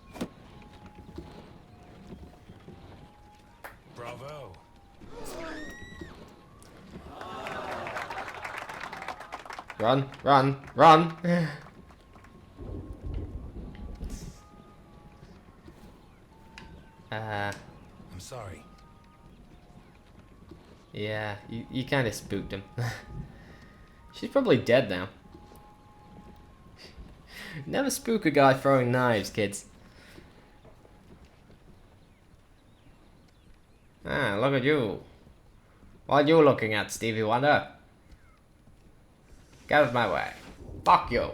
Speaker 4: Bravo.
Speaker 1: Run, run, run.
Speaker 4: I'm sorry.
Speaker 1: Yeah, you kind of spooked him. She's probably dead now. Never spook a guy throwing knives, kids. Ah, look at you. What are you looking at, Stevie Wonder? Get out of my way. Fuck you.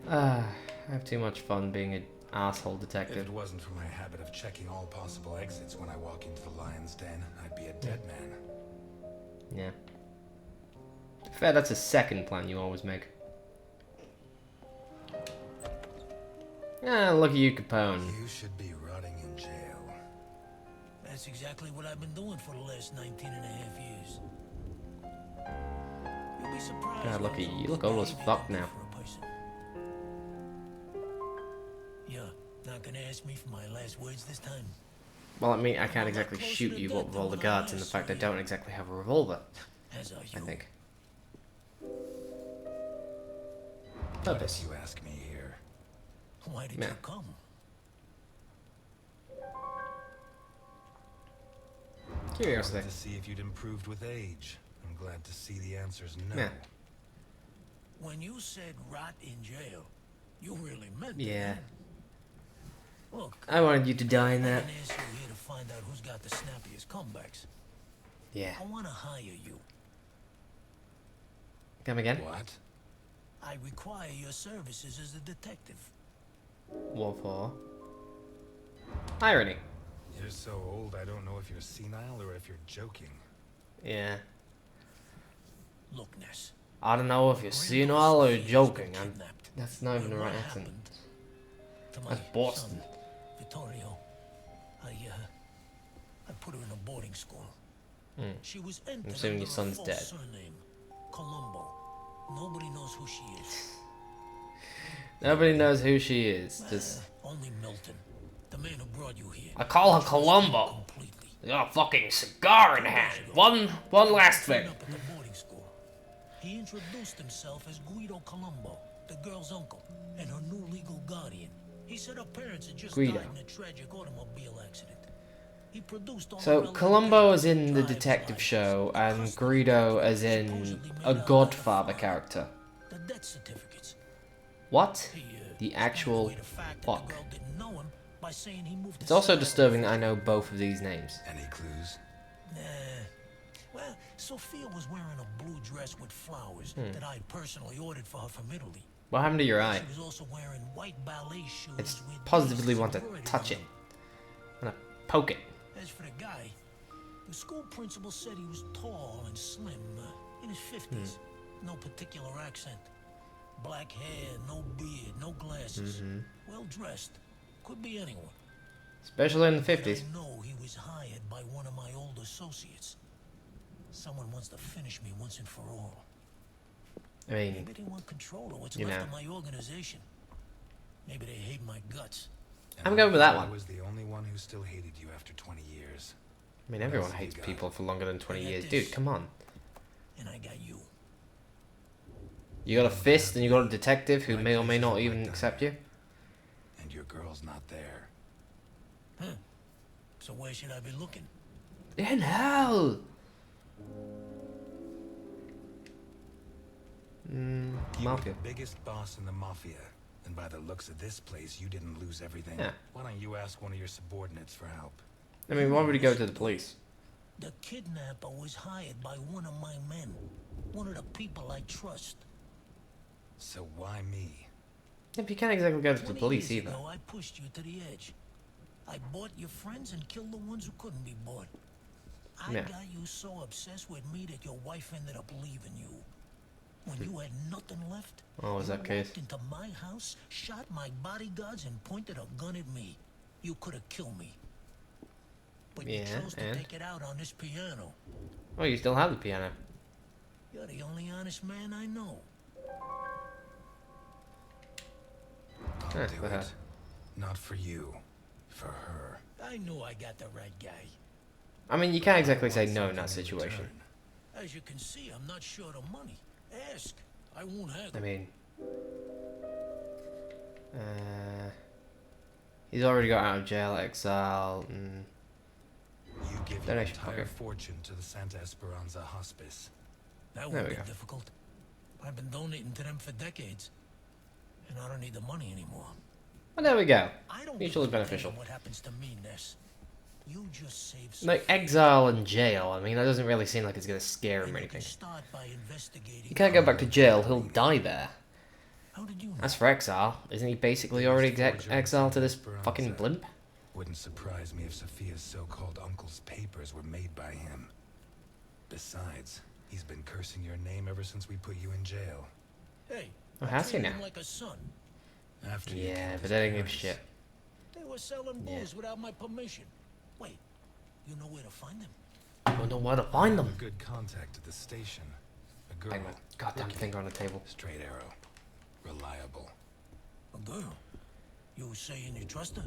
Speaker 1: I have too much fun being an asshole
Speaker 4: If
Speaker 1: detective.
Speaker 4: it wasn't for my habit of checking all possible exits when I walk into the lion's den, I'd be a dead man.
Speaker 1: Yeah. To be fair, that's a second plan you always make. Ah, look at you, Capone.
Speaker 4: You should be rotting in jail.
Speaker 9: That's exactly what I've been doing for the last 19 and a half years. You'll be surprised.
Speaker 1: God, look at
Speaker 9: what
Speaker 1: you. You look old as
Speaker 9: behavior
Speaker 1: fuck
Speaker 9: can do
Speaker 1: now.
Speaker 9: for a person. You're not gonna ask me for my last words this time.
Speaker 1: Well, I mean, I can't exactly shoot you what with all the guards and the fact I don't exactly have a revolver,
Speaker 9: As are
Speaker 1: I
Speaker 9: you.
Speaker 1: think.
Speaker 4: Why
Speaker 1: Purpose.
Speaker 4: did you ask me here?
Speaker 9: Why did
Speaker 1: Yeah.
Speaker 9: you come?
Speaker 1: Curiosity.
Speaker 4: Wanted to see if you'd improved with age. I'm glad to see the answer's no.
Speaker 1: Yeah.
Speaker 9: When you said rot in jail, you really meant it.
Speaker 1: Yeah.
Speaker 9: huh? Look,
Speaker 1: I wanted you to die in
Speaker 9: I
Speaker 1: that.
Speaker 9: didn't ask you here to find out who's got the snappiest comebacks.
Speaker 1: Yeah.
Speaker 9: I want to hire you.
Speaker 1: Come again?
Speaker 4: What?
Speaker 9: I require your services as a detective.
Speaker 1: What for? Irony.
Speaker 4: You're so old, I don't know if you're senile or if you're joking.
Speaker 1: Yeah.
Speaker 9: Look, Ness.
Speaker 1: I don't know if you're senile or joking. That's not even the right accent. That's Boston.
Speaker 9: Vittorio. I put her in a boarding school. She was entered
Speaker 1: assuming your
Speaker 9: under a
Speaker 1: son's
Speaker 9: false
Speaker 1: dead.
Speaker 9: surname, Colombo. Nobody knows who she is.
Speaker 1: Nobody knows who she is. Just
Speaker 9: Only Milton, the man who brought you here.
Speaker 1: I call her Columbo.
Speaker 9: Completely.
Speaker 1: You got a fucking cigar in hand. One last thing.
Speaker 9: Up at the boarding school. He introduced himself as Guido Colombo, the girl's uncle, and her new legal guardian. He said her parents had just
Speaker 1: Guido.
Speaker 9: died in a tragic automobile accident. He produced all the
Speaker 1: So
Speaker 9: relevant
Speaker 1: Columbo
Speaker 9: papers,
Speaker 1: as in the
Speaker 9: driver's
Speaker 1: detective
Speaker 9: license,
Speaker 1: show, and
Speaker 9: custody
Speaker 1: Greedo as
Speaker 9: records,
Speaker 1: in
Speaker 9: supposedly
Speaker 1: a
Speaker 9: made out
Speaker 1: Godfather
Speaker 9: of the
Speaker 1: character.
Speaker 9: The death certificates.
Speaker 1: What?
Speaker 9: He,
Speaker 1: The
Speaker 9: explained
Speaker 1: actual
Speaker 9: away the fact that
Speaker 1: fuck.
Speaker 9: the girl didn't know him by saying he moved
Speaker 1: It's
Speaker 9: to
Speaker 1: also
Speaker 9: Seattle
Speaker 1: disturbing
Speaker 9: with
Speaker 1: that I know both of these names.
Speaker 4: Any clues?
Speaker 9: Nah. Well, Sophia was wearing a blue dress with flowers that I'd personally ordered for her from Italy.
Speaker 1: What happened to your eye?
Speaker 9: She was also wearing white ballet shoes
Speaker 1: It's
Speaker 9: with
Speaker 1: positively
Speaker 9: laces
Speaker 1: want to
Speaker 9: embroidered
Speaker 1: touch
Speaker 9: on
Speaker 1: it.
Speaker 9: them.
Speaker 1: I'm gonna poke it.
Speaker 9: As for the guy, the school principal said he was tall and slim, in his 50s. No particular accent. Black hair, no beard, no glasses. Well dressed. Could be anyone.
Speaker 1: Especially in the
Speaker 9: But
Speaker 1: 50s.
Speaker 9: I know he was hired by one of my old associates. Someone wants to finish me once and for all.
Speaker 1: I mean,
Speaker 9: Maybe they want control of what's
Speaker 1: you
Speaker 9: left
Speaker 1: know.
Speaker 9: of my organization. Maybe they hate my guts.
Speaker 4: And
Speaker 1: I'm going with that
Speaker 4: I
Speaker 1: one.
Speaker 4: was the only one who still hated you after 20 years.
Speaker 1: I mean, everyone hates people for longer than 20
Speaker 9: I got
Speaker 1: years.
Speaker 9: this.
Speaker 1: Dude, come on.
Speaker 9: And I got you.
Speaker 1: You got a fist and you got a detective who may or may not even accept you.
Speaker 4: And your girl's not there.
Speaker 9: So where should I be looking?
Speaker 1: In hell!
Speaker 4: You
Speaker 1: Mafia.
Speaker 4: were the biggest boss in the Mafia. And by the looks of this place, you didn't lose everything.
Speaker 1: Yeah.
Speaker 4: Why don't you ask one of your subordinates for help?
Speaker 1: I mean, why would he go to the police?
Speaker 9: The kidnapper was hired by one of my men. One of the people I trust.
Speaker 4: So why me?
Speaker 1: If you can't exactly go to the
Speaker 9: 20
Speaker 1: police
Speaker 9: years
Speaker 1: either.
Speaker 9: ago, I pushed you to the edge. I bought your friends and killed the ones who couldn't be bought. I
Speaker 1: Yeah.
Speaker 9: got you so obsessed with me that your wife ended up leaving you. When you had nothing left,
Speaker 1: Oh, was
Speaker 9: you
Speaker 1: that case?
Speaker 9: walked into my house, shot my bodyguards, and pointed a gun at me. You could have killed me. But you
Speaker 1: Yeah,
Speaker 9: chose to
Speaker 1: and?
Speaker 9: take it out on this piano.
Speaker 1: Oh, you still have the piano.
Speaker 9: You're the only honest man I know.
Speaker 4: I'll do
Speaker 1: for her.
Speaker 4: it. Not for you. For her.
Speaker 9: I knew I got the right guy.
Speaker 1: I mean, you can't exactly say
Speaker 4: Want
Speaker 1: no in
Speaker 4: something
Speaker 1: that situation.
Speaker 4: return.
Speaker 9: As you can see, I'm not short of money. Ask. I won't haggle.
Speaker 1: I mean... he's already got out of jail, exile, and...
Speaker 4: You give your
Speaker 1: Donation,
Speaker 4: entire
Speaker 1: okay.
Speaker 4: fortune to the Santa Esperanza Hospice.
Speaker 9: That
Speaker 1: There
Speaker 9: won't
Speaker 1: we
Speaker 9: be
Speaker 1: go.
Speaker 9: difficult. I've been donating to them for decades. And I don't need the money anymore.
Speaker 1: Well, there we go.
Speaker 9: I don't
Speaker 1: Mutually
Speaker 9: give a damn
Speaker 1: beneficial.
Speaker 9: what happens to me, Ness. You just save
Speaker 1: Like,
Speaker 9: Sophia,
Speaker 1: exile and jail, I mean, that doesn't really seem like it's gonna scare
Speaker 9: and
Speaker 1: him or
Speaker 9: you can
Speaker 1: anything.
Speaker 9: start by investigating.
Speaker 1: He can't go back to jail, he'll die there.
Speaker 9: How did you know?
Speaker 1: As for exile, isn't he basically already exiled to this fucking blimp?
Speaker 4: Wouldn't surprise me if Sophia's so-called uncle's papers were made by him. Besides, he's been cursing your name ever since we put you in jail.
Speaker 9: Hey,
Speaker 1: Oh,
Speaker 9: I
Speaker 1: has he
Speaker 9: treated
Speaker 1: now?
Speaker 9: him like a son.
Speaker 4: After you
Speaker 1: Yeah,
Speaker 4: killed
Speaker 1: but
Speaker 4: his
Speaker 1: they didn't give a
Speaker 4: parents.
Speaker 1: shit.
Speaker 9: They were selling
Speaker 1: Yeah.
Speaker 9: booze without my permission. Wait, you know where to find them?
Speaker 1: I don't know where to find
Speaker 4: A
Speaker 1: them.
Speaker 4: good contact at the station. A girl.
Speaker 1: Bang my goddamn finger on the table.
Speaker 4: Straight arrow. Reliable.
Speaker 9: A girl. You saying you trust her?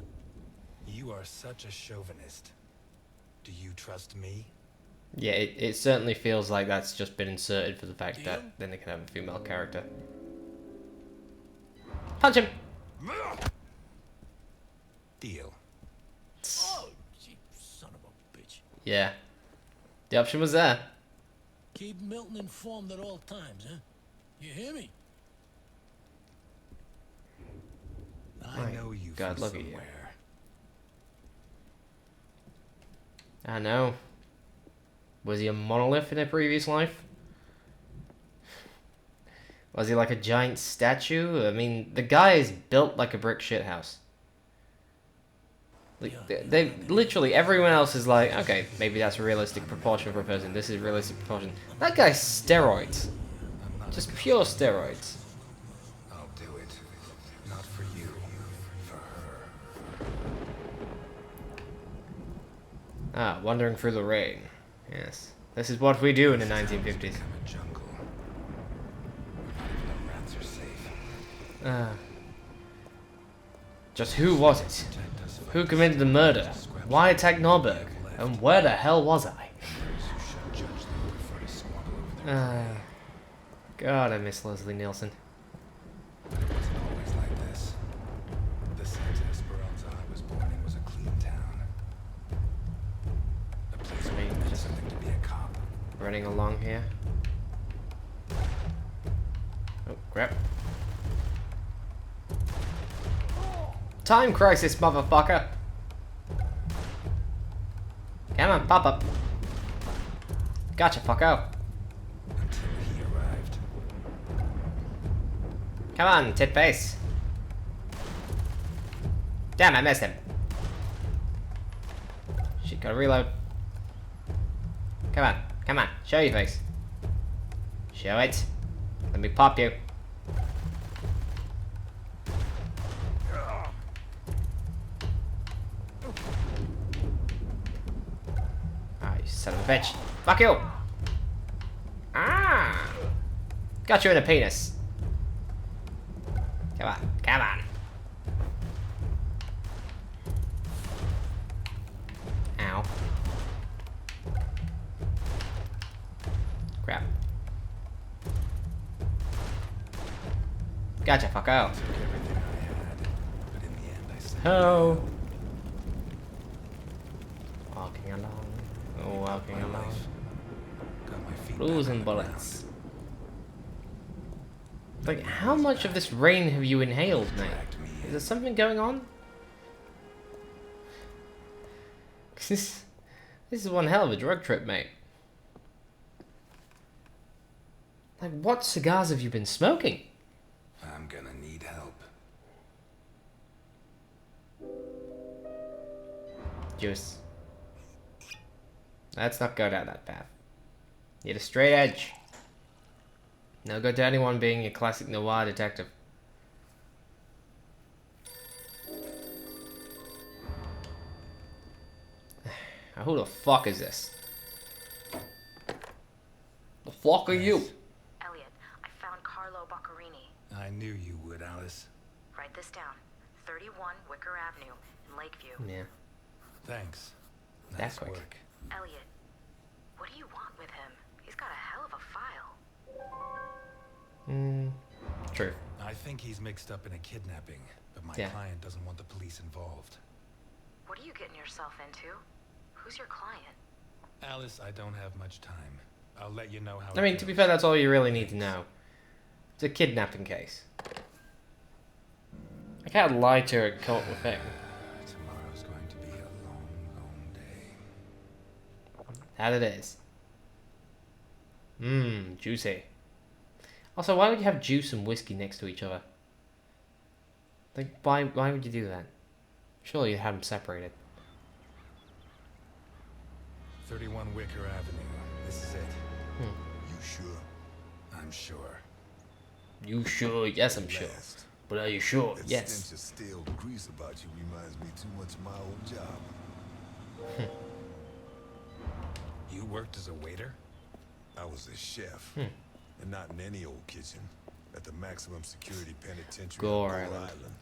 Speaker 4: You are such a chauvinist. Do you trust me?
Speaker 1: Yeah, it certainly feels like that's just been inserted for the fact that
Speaker 9: Deal?
Speaker 1: then they can have a female character. Punch him!
Speaker 4: Deal.
Speaker 9: Oh, you son of a bitch.
Speaker 1: Yeah. The option was there.
Speaker 9: Keep Milton informed at all times, huh? You hear me?
Speaker 4: I know you
Speaker 1: God,
Speaker 4: from
Speaker 1: look at you.
Speaker 4: somewhere.
Speaker 1: I know. Was he a monolith in a previous life? Was he like a giant statue? I mean, the guy is built like a brick shithouse. Like, they literally, everyone else is like, okay, maybe that's a realistic proportion for a person. This is a realistic proportion. That guy's steroids. Just pure steroids.
Speaker 4: I'll do it. Not for you. For her.
Speaker 1: Ah, wandering through the rain. Yes. This is what we do in the 1950s.
Speaker 4: Become a jungle. Not even the rats are safe.
Speaker 1: Just who was it? Who committed the murder? Why attack Norberg? And where the hell was I? God, I miss Leslie Nielsen.
Speaker 4: But it wasn't always like this. The Santa Esperanza I was born in was a clean town. A place where it meant something to be a cop.
Speaker 1: Running along here. Oh, crap. Time crisis, motherfucker! Come on, pop up. Gotcha, fucko.
Speaker 4: Until he arrived.
Speaker 1: Come on, tit face. Damn, I missed him. Shit, gotta reload. Come on, show your face. Show it. Let me pop you. Ah, you son of a bitch. Fuck you! Ah! Got you in the penis. Come on. Ow. Crap. Gotcha, fucko.
Speaker 4: Took everything I had. But in the end I said
Speaker 1: Oh. Walking along. Walking
Speaker 4: my
Speaker 1: along.
Speaker 4: life. Got my feet
Speaker 1: Blues
Speaker 4: back
Speaker 1: and
Speaker 4: on the
Speaker 1: bullets. Like, how much of this rain have you inhaled, mate?
Speaker 4: Dragged me
Speaker 1: Is
Speaker 4: in.
Speaker 1: there something going on? 'Cause this is one hell of a drug trip, mate. Like, what cigars have you been smoking?
Speaker 4: I'm gonna need help.
Speaker 1: Juice. Let's not go down that path. Need a straight edge. No good to anyone being a classic noir detective. Who the fuck is this? The fuck are you?
Speaker 5: Elliot, I found Carlo Boccarini.
Speaker 4: I knew you would, Alice.
Speaker 5: Write this down. 31 Wicker Avenue in Lakeview.
Speaker 1: Yeah.
Speaker 4: Thanks.
Speaker 1: That
Speaker 4: Nice
Speaker 1: quick.
Speaker 4: work.
Speaker 5: Elliot, what do you want with him? He's got a hell of a file.
Speaker 1: True.
Speaker 4: I think he's mixed up in a kidnapping, but my
Speaker 1: Yeah.
Speaker 4: client doesn't want the police involved.
Speaker 5: What are you getting yourself into? Who's your client?
Speaker 4: Alice, I don't have much time. I'll let you know how
Speaker 1: I mean, to be fair, that's all you really need to know. It's a kidnapping case. I can't lie to her and come up with thing.
Speaker 4: Tomorrow's going to be a long, long day.
Speaker 1: That it is. Juicy. Also, why would you have juice and whiskey next to each other? Like, why would you do that? Surely you'd have them separated.
Speaker 4: 31 Wicker Avenue. This is it.
Speaker 8: You sure?
Speaker 4: I'm sure.
Speaker 1: You sure? Yes, I'm sure.
Speaker 8: Last.
Speaker 1: But are you sure?
Speaker 8: That
Speaker 1: Yes.
Speaker 8: stench of stale grease about you reminds me too much of my old job.
Speaker 4: You worked as a waiter?
Speaker 8: I was a chef, and not in any old kitchen. At the maximum security penitentiary
Speaker 1: Gore
Speaker 8: on Gore
Speaker 1: Island.
Speaker 8: Island.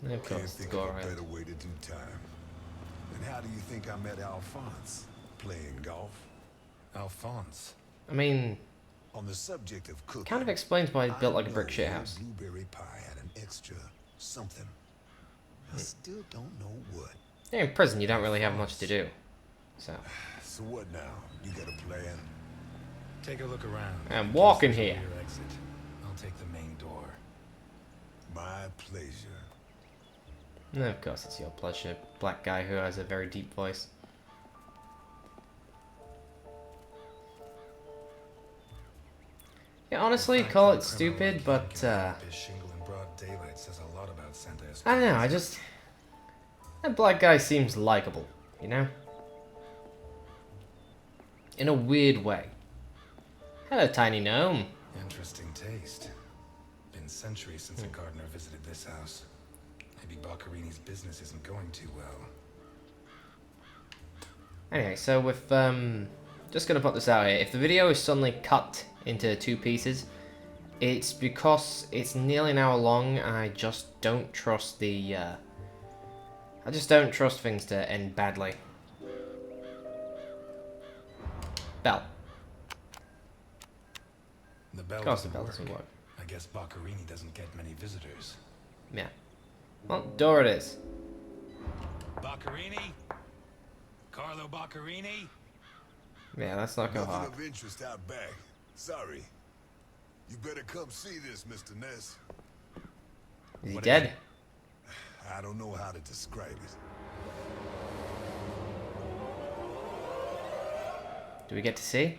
Speaker 1: Of
Speaker 8: Can't
Speaker 1: course,
Speaker 8: think
Speaker 1: Gore
Speaker 8: of a
Speaker 1: Island.
Speaker 8: better way to do time. And how do you think I met Alphonse? Playing golf?
Speaker 4: Alphonse.
Speaker 1: I mean,
Speaker 8: On the subject of cooking,
Speaker 1: kind of explains why he's built like a
Speaker 8: I
Speaker 1: brick
Speaker 8: know
Speaker 1: shit
Speaker 8: your
Speaker 1: house.
Speaker 8: Blueberry pie had an extra something. I still don't know what.
Speaker 1: Yeah, in prison, you don't really have much to do. So.
Speaker 8: So what now? You got a plan?
Speaker 4: Take a look around.
Speaker 1: I'm walking
Speaker 4: This is the
Speaker 1: here.
Speaker 4: rear exit. I'll take the main door.
Speaker 8: My pleasure.
Speaker 1: No, of course it's your pleasure. Black guy who has a very deep voice. Yeah, honestly, call it stupid, but
Speaker 4: His shingle in broad daylight says a lot about Santa
Speaker 1: I don't know. That black guy seems likable, you know, in a weird way. Hello, tiny gnome.
Speaker 4: Interesting taste. Been centuries since a gardener visited this house. Maybe Boccarini's business isn't going too well.
Speaker 1: Anyway, so with just gonna put this out here. If the video is suddenly cut into 2 pieces, it's because it's nearly an hour long, and I just don't trust the. I just don't trust things to end badly. Bell.
Speaker 4: The bell
Speaker 1: Of course the
Speaker 4: doesn't
Speaker 1: bell
Speaker 4: work.
Speaker 1: doesn't work.
Speaker 4: I guess Boccarini doesn't get many visitors.
Speaker 1: Yeah. Well, door it is.
Speaker 4: Boccarini? Carlo Boccarini?
Speaker 1: Yeah, let's not go
Speaker 8: Nothing
Speaker 1: hard.
Speaker 8: of interest out back. Sorry. You better come see this, Mr. Ness.
Speaker 1: Is he
Speaker 4: What
Speaker 1: dead?
Speaker 8: I don't know how to describe it.
Speaker 1: Do we get to see?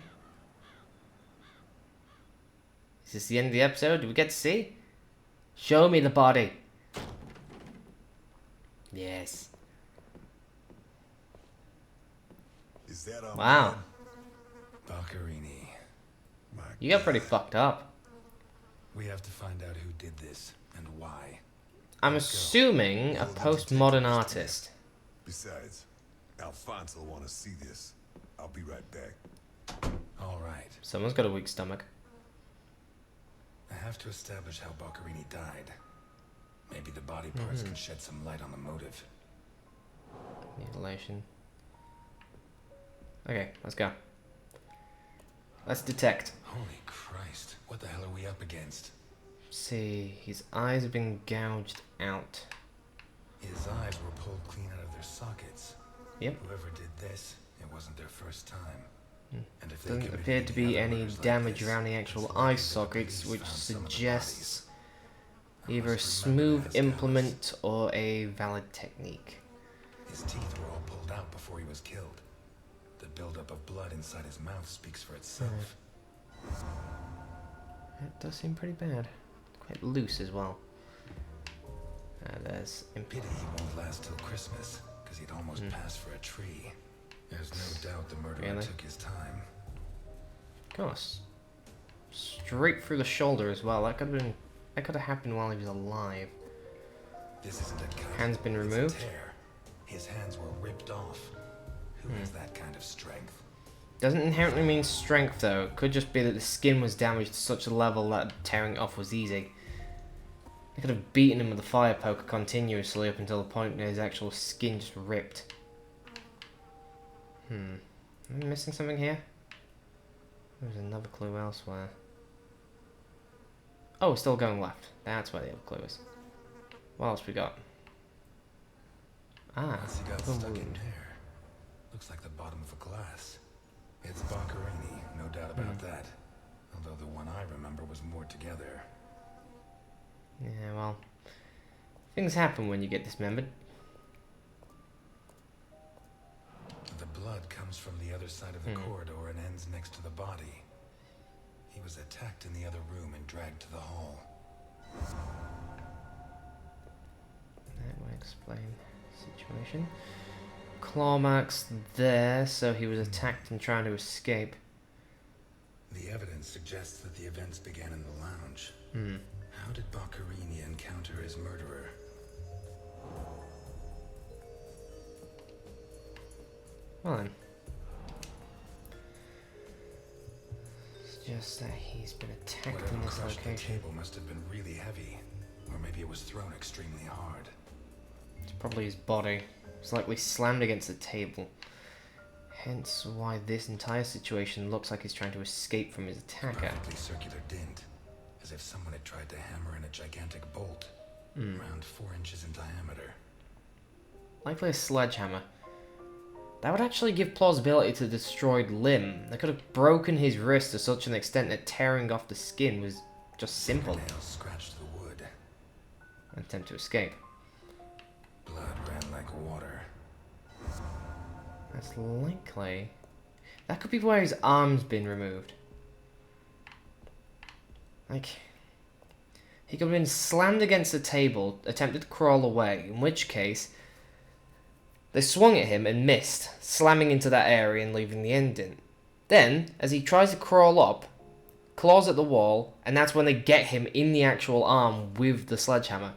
Speaker 1: Is this the end of the episode? Do we get to see? Show me the body. Yes.
Speaker 8: Is that our
Speaker 1: Wow.
Speaker 8: man?
Speaker 4: Boccarini.
Speaker 8: My
Speaker 1: You got pretty
Speaker 8: God.
Speaker 1: fucked up.
Speaker 4: We have to find out who did this and why.
Speaker 1: I'm assuming a postmodern artist.
Speaker 8: Besides, Alfonso want to see this. I'll be right back.
Speaker 4: All right.
Speaker 1: Someone's got a weak stomach.
Speaker 4: I have to establish how Boccarini died. Maybe the body parts can shed some light on the motive.
Speaker 1: Mutilation. Okay, let's go. Let's detect.
Speaker 4: Holy Christ. What the hell are we up against?
Speaker 1: See, his eyes have been gouged out.
Speaker 4: His eyes were pulled clean out of their sockets.
Speaker 1: Yep.
Speaker 4: Whoever did this, it wasn't their first time. And if they
Speaker 1: Doesn't
Speaker 4: committed
Speaker 1: appear to be
Speaker 4: other
Speaker 1: any
Speaker 4: murders like
Speaker 1: damage
Speaker 4: this,
Speaker 1: around the
Speaker 4: it's
Speaker 1: actual
Speaker 4: likely
Speaker 1: eye
Speaker 4: that the
Speaker 1: sockets,
Speaker 4: police
Speaker 1: which
Speaker 4: found some of the
Speaker 1: suggests
Speaker 4: bodies.
Speaker 1: either a
Speaker 4: must remember
Speaker 1: smooth
Speaker 4: that as Dallas.
Speaker 1: implement or a valid technique.
Speaker 4: His teeth were all pulled out before he was killed. The buildup of blood inside his mouth speaks for itself.
Speaker 1: That does seem pretty bad. Quite loose as well. There's
Speaker 4: Pity he won't last till Christmas, because he'd almost passed for a tree. There's no doubt the murderer
Speaker 1: Really?
Speaker 4: took his time.
Speaker 1: Of course. Straight through the shoulder as well. That could have happened while he was alive.
Speaker 4: This isn't a cut.
Speaker 1: Hands been
Speaker 4: it's a
Speaker 1: removed?
Speaker 4: tear. His hands were ripped off. Who has that kind of strength?
Speaker 1: Doesn't inherently mean strength though. It could just be that the skin was damaged to such a level that tearing it off was easy. They could have beaten him with a fire poker continuously up until the point where his actual skin just ripped. Am I missing something here? There's another clue elsewhere. Oh, we're still going left. That's where the other clue is. What else we got? Ah,
Speaker 4: Once he got
Speaker 1: the
Speaker 4: stuck in
Speaker 1: wound.
Speaker 4: there. Looks like the bottom of a glass. It's Boccarini, no doubt about that. Although the one I remember was more together.
Speaker 1: Yeah, well, things happen when you get dismembered.
Speaker 4: The blood comes from the other side of the corridor and ends next to the body. He was attacked in the other room and dragged to the hall.
Speaker 1: That would explain the situation. Claw marks there, so he was attacked and trying to escape.
Speaker 4: The evidence suggests that the events began in the lounge. How did Boccarini encounter his murderer?
Speaker 1: Well then. It's just that he's been attacked
Speaker 4: Whatever
Speaker 1: in this
Speaker 4: crushed the
Speaker 1: location.
Speaker 4: table must have been really heavy. Or maybe it was thrown extremely hard.
Speaker 1: It's probably his body. It's likely slammed against the table. Hence why this entire situation looks like he's trying to escape from his attacker.
Speaker 4: Perfectly circular dint. As if someone had tried to hammer in a gigantic bolt. Around 4 inches in diameter.
Speaker 1: Likely a sledgehammer. That would actually give plausibility to the destroyed limb. They could have broken his wrist to such an extent that tearing off the skin was just simple.
Speaker 4: Nails scratched the wood.
Speaker 1: An attempt to escape.
Speaker 4: Blood ran like water.
Speaker 1: That's likely. That could be where his arm's been removed. Like, he could have been slammed against the table, attempted to crawl away, in which case they swung at him and missed, slamming into that area and leaving the indent. Then, as he tries to crawl up, claws at the wall, and that's when they get him in the actual arm with the sledgehammer,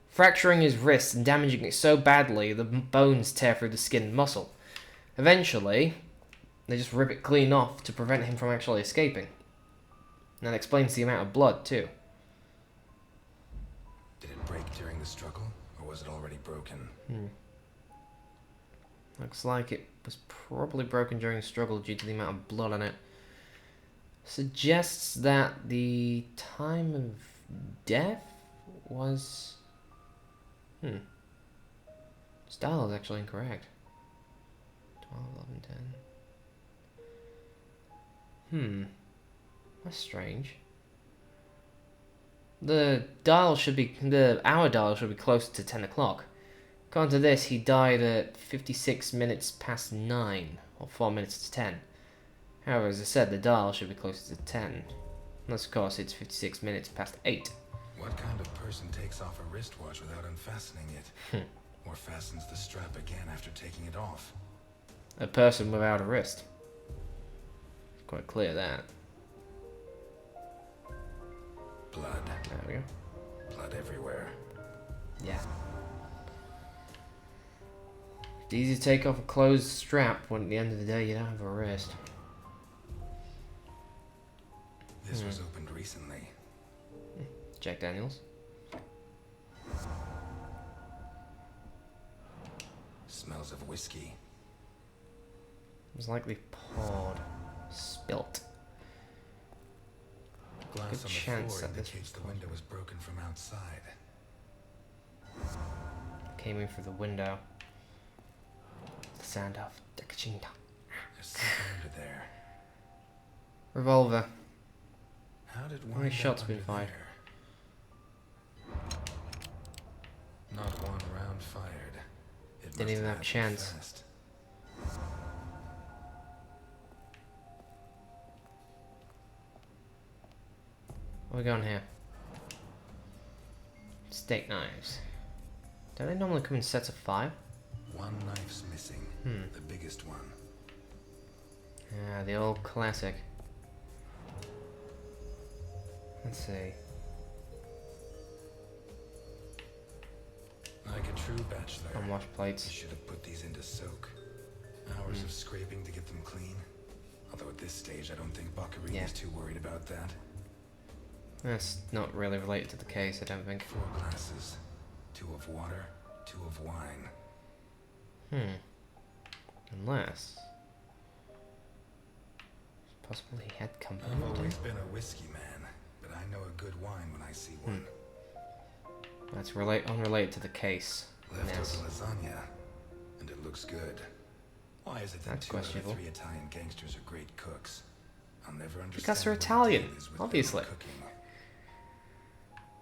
Speaker 1: fracturing his wrist and damaging it so badly the bones tear through the skin and muscle. Eventually, they just rip it clean off to prevent him from actually escaping. And that explains the amount of blood, too.
Speaker 4: Did it break during the struggle, or was it already broken?
Speaker 1: Looks like it was probably broken during the struggle due to the amount of blood on it. Suggests that the time of death was... Style is actually incorrect. 12, 11, 10. That's strange. The hour dial should be closer to 10 o'clock. According to this, he died at 56 minutes past 9, or 4 minutes to 10. However, as I said, the dial should be closer to 10. Unless, of course, it's 56 minutes past 8.
Speaker 4: What kind of person takes off a wristwatch without unfastening it? Or fastens the strap again after taking it off?
Speaker 1: A person without a wrist. It's quite clear that.
Speaker 4: Blood.
Speaker 1: There we go.
Speaker 4: Blood everywhere.
Speaker 1: Yeah. It's easy to take off a closed strap when at the end of the day you don't have a wrist.
Speaker 4: This was opened recently.
Speaker 1: Jack Daniels.
Speaker 4: Smells of whiskey.
Speaker 1: It was likely poured. Spilt.
Speaker 4: Glass
Speaker 1: Good
Speaker 4: on the
Speaker 1: chance
Speaker 4: floor
Speaker 1: that this
Speaker 4: indicates the window was broken from outside.
Speaker 1: Came in through the window. The sound of
Speaker 4: There's something under there.
Speaker 1: revolver.
Speaker 4: How did
Speaker 1: How many shots been fired?
Speaker 4: Not one round fired. It
Speaker 1: Didn't
Speaker 4: must
Speaker 1: even have a
Speaker 4: happened
Speaker 1: chance.
Speaker 4: fast.
Speaker 1: What we got on here? Steak knives. Don't they normally come in sets of 5?
Speaker 4: One knife's missing. The biggest one.
Speaker 1: Yeah, the old classic. Let's see.
Speaker 4: Like a true bachelor,
Speaker 1: Unwashed
Speaker 4: you
Speaker 1: plates.
Speaker 4: should have put these into soak. Hours of scraping to get them clean. Although at this stage, I don't think Baccarini
Speaker 1: Yeah.
Speaker 4: is too worried about that.
Speaker 1: That's not really related to the case, I don't think.
Speaker 4: 4 glasses. 2 of water, 2 of wine.
Speaker 1: Unless... possibly he had company.
Speaker 4: I've always been a whiskey man, but I know a good wine when I see one.
Speaker 1: That's unrelated to the case.
Speaker 4: Leftover
Speaker 1: Yes.
Speaker 4: lasagna, and it looks good. Why is it that
Speaker 1: That's
Speaker 4: 2 out of
Speaker 1: questionable.
Speaker 4: 3 Italian gangsters are great cooks? I'll never understand.
Speaker 1: Because they're
Speaker 4: what the
Speaker 1: Italian,
Speaker 4: deal is with
Speaker 1: obviously.
Speaker 4: them cooking.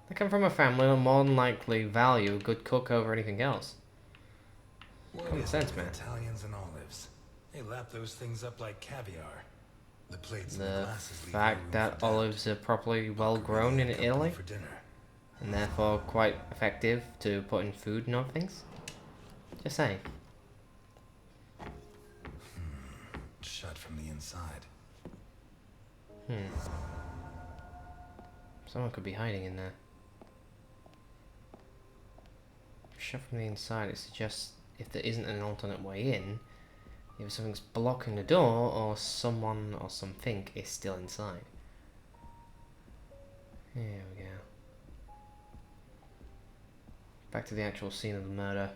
Speaker 1: They come from a family that more than likely value a good cook over anything else.
Speaker 4: What
Speaker 1: Common
Speaker 4: is it
Speaker 1: sense,
Speaker 4: with
Speaker 1: man.
Speaker 4: Italians and olives? They lap those things up like caviar. The plates and the
Speaker 1: The
Speaker 4: glasses leave no
Speaker 1: fact
Speaker 4: room
Speaker 1: that
Speaker 4: for doubt.
Speaker 1: olives are properly well
Speaker 4: Baccarini
Speaker 1: grown in
Speaker 4: and company
Speaker 1: Italy,
Speaker 4: for dinner.
Speaker 1: and therefore quite effective to put in food and other things. Just saying.
Speaker 4: Shut from the inside.
Speaker 1: Someone could be hiding in there. Shut from the inside, it suggests if there isn't an alternate way in, either something's blocking the door or someone or something is still inside. Here we go. Back to the actual scene of the murder.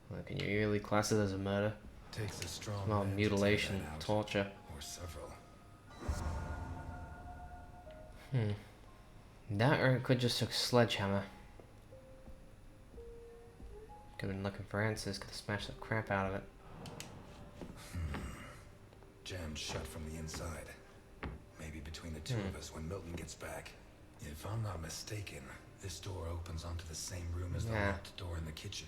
Speaker 1: Well, can you really class it as a murder?
Speaker 4: Takes a strong
Speaker 1: Well,
Speaker 4: man to
Speaker 1: mutilation,
Speaker 4: tear that out,
Speaker 1: torture.
Speaker 4: or several.
Speaker 1: That or it could just a sledgehammer. Could have been looking for answers, could have smashed the crap out of it.
Speaker 4: Jammed shut from the inside. Maybe between the two of us when Milton gets back. If I'm not mistaken, this door opens onto the same room as the locked door in the kitchen.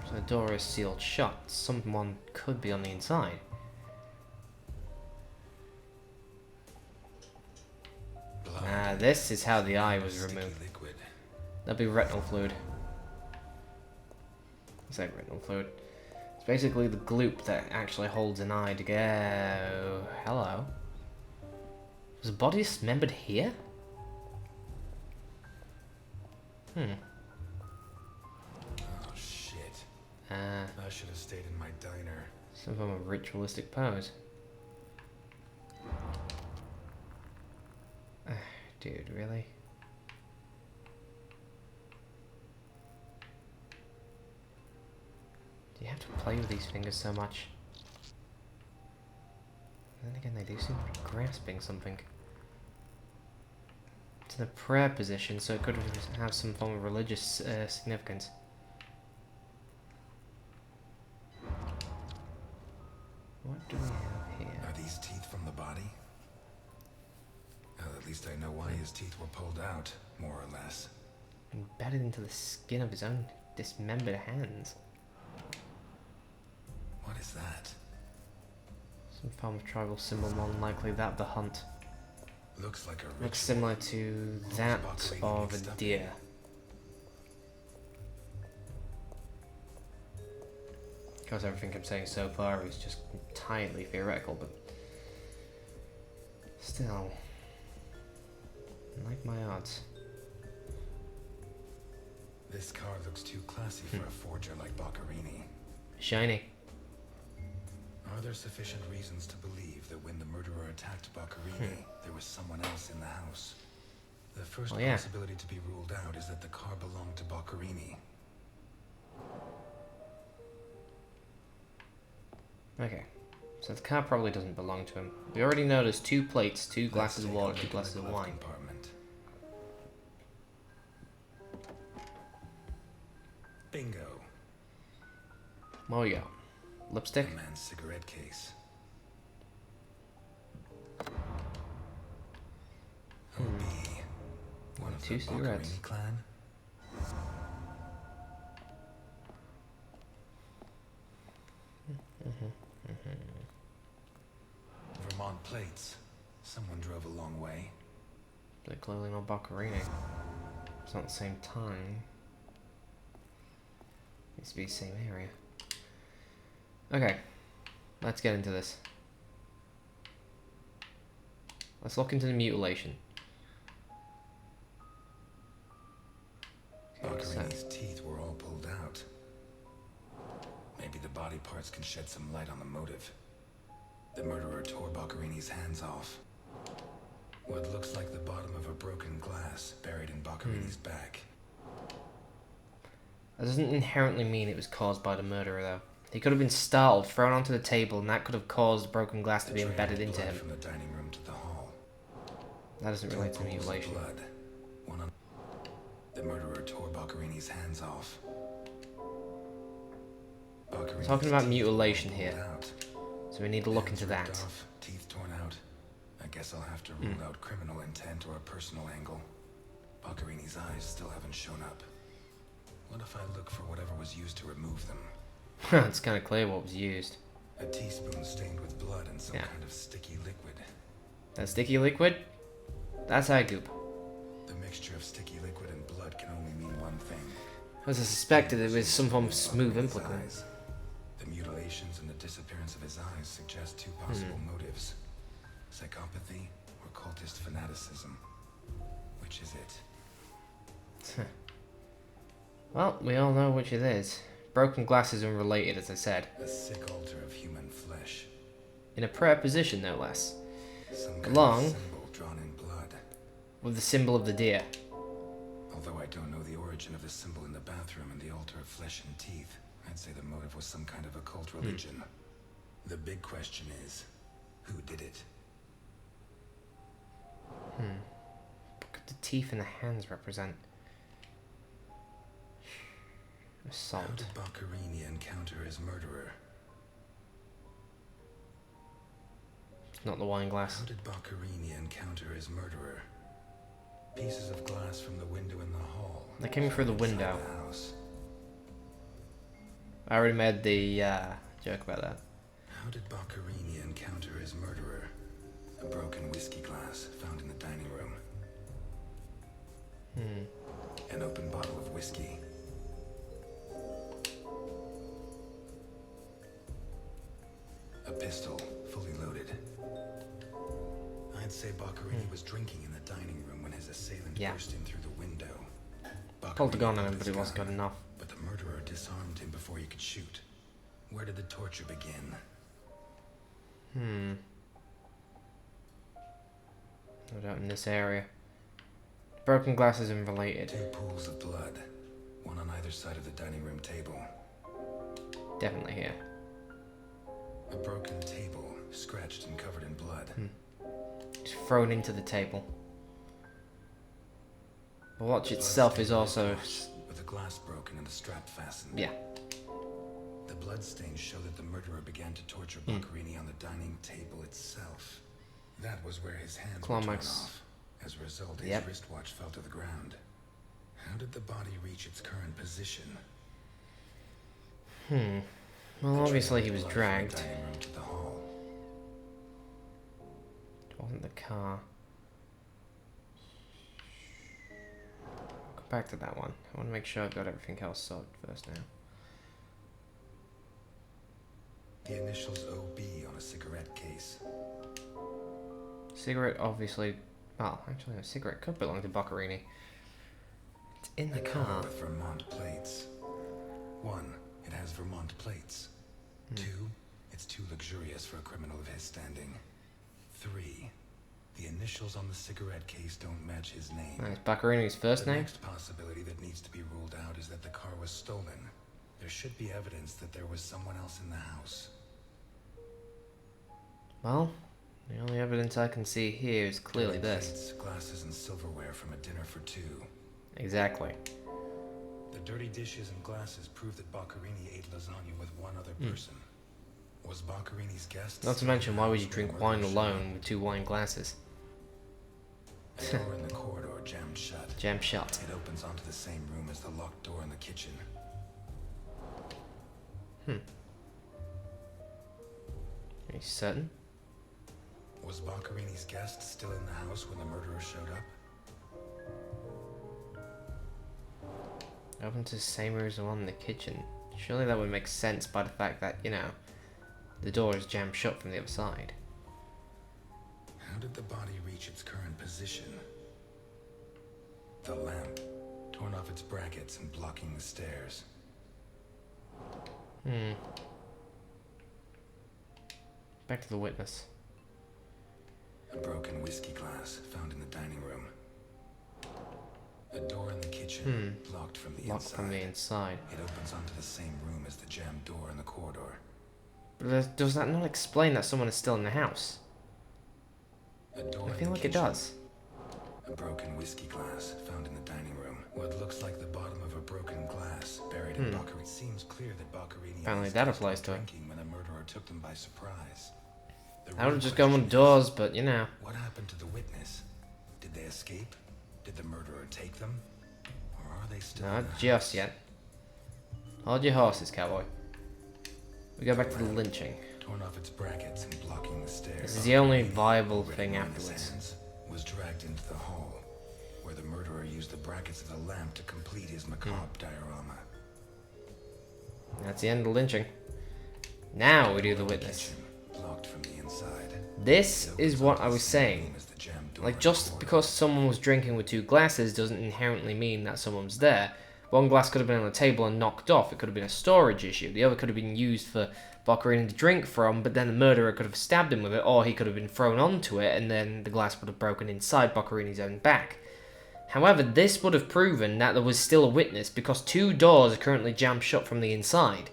Speaker 1: So the door is sealed shut. Someone could be on the inside. This is how the eye was removed.
Speaker 4: Liquid.
Speaker 1: That'd be retinal fluid. It's like retinal fluid. It's basically the gloop that actually holds an eye to go. Hello. Was the body dismembered here?
Speaker 4: Oh shit. I should have stayed in my diner.
Speaker 1: Some form of ritualistic pose. Dude, really? Do you have to play with these fingers so much? And then again, they do seem to be grasping something. It's in a prayer position, so it could have some form of religious significance. What do we have here?
Speaker 4: Are these teeth from the body? Well, at least I know why his teeth were pulled out, more or less.
Speaker 1: Embedded into the skin of his own dismembered hands.
Speaker 4: What is that?
Speaker 1: Some form of tribal symbol, more than likely that of the hunt.
Speaker 4: Looks like a ritual.
Speaker 1: Looks similar to that of a deer. Of course, everything I'm saying so far is just entirely theoretical, but still, I like my odds.
Speaker 4: This car looks too classy for a forger like Boccherini.
Speaker 1: Shiny.
Speaker 4: Are there sufficient reasons to believe that when the murderer attacked Boccherini, there was someone else in the house? The first possibility to be ruled out is that the car belonged to Boccherini.
Speaker 1: Okay, so the car probably doesn't belong to him. We already know there's 2 plates, 2 glasses of water, 2 glasses of wine.
Speaker 4: Compartment. Bingo.
Speaker 1: Oh yeah. Lipstick?
Speaker 4: A man's cigarette case. OB. One of
Speaker 1: 2
Speaker 4: the
Speaker 1: cigarettes.
Speaker 4: Boccherini clan? Vermont plates. Someone drove a long way.
Speaker 1: They're clearly not Boccherini. It's not the same time. Needs to be the same area. Okay, let's get into this. Let's look into the mutilation.
Speaker 4: Boccherini's teeth were all pulled out. Maybe the body parts can shed some light on the motive. The murderer tore Boccherini's hands off. What looks like the bottom of a broken glass buried in Boccherini's back.
Speaker 1: That doesn't inherently mean it was caused by the murderer, though. He could have been startled, thrown onto the table, and that could have caused broken glass to be embedded into him.
Speaker 4: From the dining room to the hall.
Speaker 1: That doesn't relate to mutilation.
Speaker 4: Blood. The murderer tore Boccherini's hands off.
Speaker 1: We're talking about mutilation here, so we need to look into that.
Speaker 4: Off, teeth torn out. I guess I'll have to rule out criminal intent or a personal angle. Boccherini's eyes still haven't shown up. What if I look for whatever was used to remove them?
Speaker 1: It's kind of clear what was used.
Speaker 4: A teaspoon stained with blood and some kind of sticky liquid.
Speaker 1: That sticky liquid? That's eye goop.
Speaker 4: The mixture of sticky liquid and blood can only mean one thing.
Speaker 1: As I suspected, it was some form of smooth implicant.
Speaker 4: The mutilations and the disappearance of his eyes suggest 2 possible motives. Psychopathy or cultist fanaticism. Which is it?
Speaker 1: Well, we all know which it is. Broken glass is unrelated, as I said.
Speaker 4: A sick altar of human flesh.
Speaker 1: In a prayer position, no less.
Speaker 4: Some kind
Speaker 1: Along
Speaker 4: of symbol drawn in blood.
Speaker 1: With the symbol of the deer.
Speaker 4: Although I don't know the origin of the symbol in the bathroom and the altar of flesh and teeth, I'd say the motive was some kind of occult religion. The big question is, who did it?
Speaker 1: What could the teeth and the hands represent?
Speaker 4: How
Speaker 1: Assault.
Speaker 4: did Boccherini encounter his murderer?
Speaker 1: It's not the wine glass.
Speaker 4: How did Boccherini encounter his murderer? Pieces of glass from the window in the hall.
Speaker 1: They came through the
Speaker 4: inside
Speaker 1: window.
Speaker 4: the house.
Speaker 1: I already made the joke about that.
Speaker 4: How did Boccherini encounter his murderer? A broken whiskey glass found in the dining room. An open bottle of whiskey. A pistol, fully loaded. I'd say Boccherini was drinking in the dining room when his assailant burst in through the window.
Speaker 1: Pulled the gun on
Speaker 4: pulled
Speaker 1: him, but
Speaker 4: his
Speaker 1: it wasn't
Speaker 4: gun,
Speaker 1: good enough.
Speaker 4: But the murderer disarmed him before he could shoot. Where did the torture begin?
Speaker 1: No doubt in this area. Broken glass isn't related.
Speaker 4: 2 pools of blood, one on either side of the dining room table.
Speaker 1: Definitely here.
Speaker 4: A broken table, scratched and covered in blood.
Speaker 1: Just thrown into the table. The watch itself is also...
Speaker 4: with the glass broken and the strap fastened.
Speaker 1: Yeah.
Speaker 4: The bloodstains show that the murderer began to torture Boccherini on the dining table itself. That was where his hands were torn
Speaker 1: Climax.
Speaker 4: off. As a result, his
Speaker 1: Yep.
Speaker 4: wristwatch fell to the ground. How did the body reach its current position?
Speaker 1: Well, obviously he was
Speaker 4: Blood from the
Speaker 1: dragged.
Speaker 4: dining room to the hall.
Speaker 1: It wasn't the car. Go back to that one. I want to make sure I've got everything else sorted first now.
Speaker 4: The initials OB on a cigarette case.
Speaker 1: Cigarette, obviously... Well, actually, a cigarette could belong to Boccherini. It's in the car.
Speaker 4: With Vermont plates. 1, it has Vermont plates. 2, it's too luxurious for a criminal of his standing. 3, the initials on the cigarette case don't match his name.
Speaker 1: That's Boccherini's first
Speaker 4: The
Speaker 1: name?
Speaker 4: next possibility that needs to be ruled out is that the car was stolen. There should be evidence that there was someone else in the house.
Speaker 1: Well, the only evidence I can see here is clearly
Speaker 4: Dirty
Speaker 1: this.
Speaker 4: plates, glasses, and silverware from a dinner for 2.
Speaker 1: Exactly.
Speaker 4: The dirty dishes and glasses prove that Boccherini ate lasagna with one other person. Was Boccherini's guest?
Speaker 1: Not to mention, why would you drink wine alone with 2 wine glasses?
Speaker 4: A door in the corridor jammed shut.
Speaker 1: Jam shut.
Speaker 4: It opens onto the same room as the locked door in the kitchen.
Speaker 1: Are you certain?
Speaker 4: Was Boccherini's guest still in the house when the murderer showed up?
Speaker 1: Open to the same room as the one in the kitchen. Surely that would make sense by the fact that, you know, the door is jammed shut from the other side.
Speaker 4: How did the body reach its current position? The lamp, torn off its brackets and blocking the stairs.
Speaker 1: Back to the witness.
Speaker 4: A broken whiskey glass found in the dining room. A door in the kitchen, locked from the
Speaker 1: Locked
Speaker 4: inside.
Speaker 1: from the inside.
Speaker 4: It opens onto the same room as the jammed door in the corridor.
Speaker 1: But does that not explain that someone is still in the house?
Speaker 4: A door
Speaker 1: I
Speaker 4: in
Speaker 1: feel
Speaker 4: the
Speaker 1: like it
Speaker 4: kitchen.
Speaker 1: does.
Speaker 4: A broken whiskey glass found in the dining room. What looks like the bottom of a broken glass buried in Boccherini. Seems clear that Boccherini
Speaker 1: Apparently
Speaker 4: and
Speaker 1: that
Speaker 4: his
Speaker 1: applies
Speaker 4: guest
Speaker 1: to
Speaker 4: were
Speaker 1: it.
Speaker 4: drinking when the murderer took them by surprise. The
Speaker 1: I would
Speaker 4: real
Speaker 1: have just gone with
Speaker 4: question
Speaker 1: doors,
Speaker 4: is,
Speaker 1: but you know.
Speaker 4: what happened to the witness? Did they escape? Did the murderer take them? Or are they still in
Speaker 1: Not
Speaker 4: the
Speaker 1: just
Speaker 4: house?
Speaker 1: yet. Hold your horses, cowboy. We go back to the lynching.
Speaker 4: Torn off its brackets and blocking the stairs.
Speaker 1: This is the only
Speaker 4: Boccherini,
Speaker 1: viable
Speaker 4: already
Speaker 1: thing
Speaker 4: in his
Speaker 1: afterwards.
Speaker 4: hands, was dragged into the hall, where the murderer used the brackets of the lamp to complete his macabre diorama.
Speaker 1: That's the end of the lynching. Now we do the witness.
Speaker 4: Kitchen, locked from the inside.
Speaker 1: This
Speaker 4: It
Speaker 1: is
Speaker 4: opens
Speaker 1: what
Speaker 4: onto
Speaker 1: I
Speaker 4: the
Speaker 1: was
Speaker 4: same
Speaker 1: saying.
Speaker 4: room as the jammed door
Speaker 1: Like,
Speaker 4: in the
Speaker 1: just
Speaker 4: corridor.
Speaker 1: because someone was drinking with 2 glasses doesn't inherently mean that someone's there. One glass could have been on the table and knocked off. It could have been a storage issue. The other could have been used for Boccherini to drink from, but then the murderer could have stabbed him with it, or he could have been thrown onto it, and then the glass would have broken inside Boccherini's own back. However, this would have proven that there was still a witness, because 2 doors are currently jammed shut from the inside.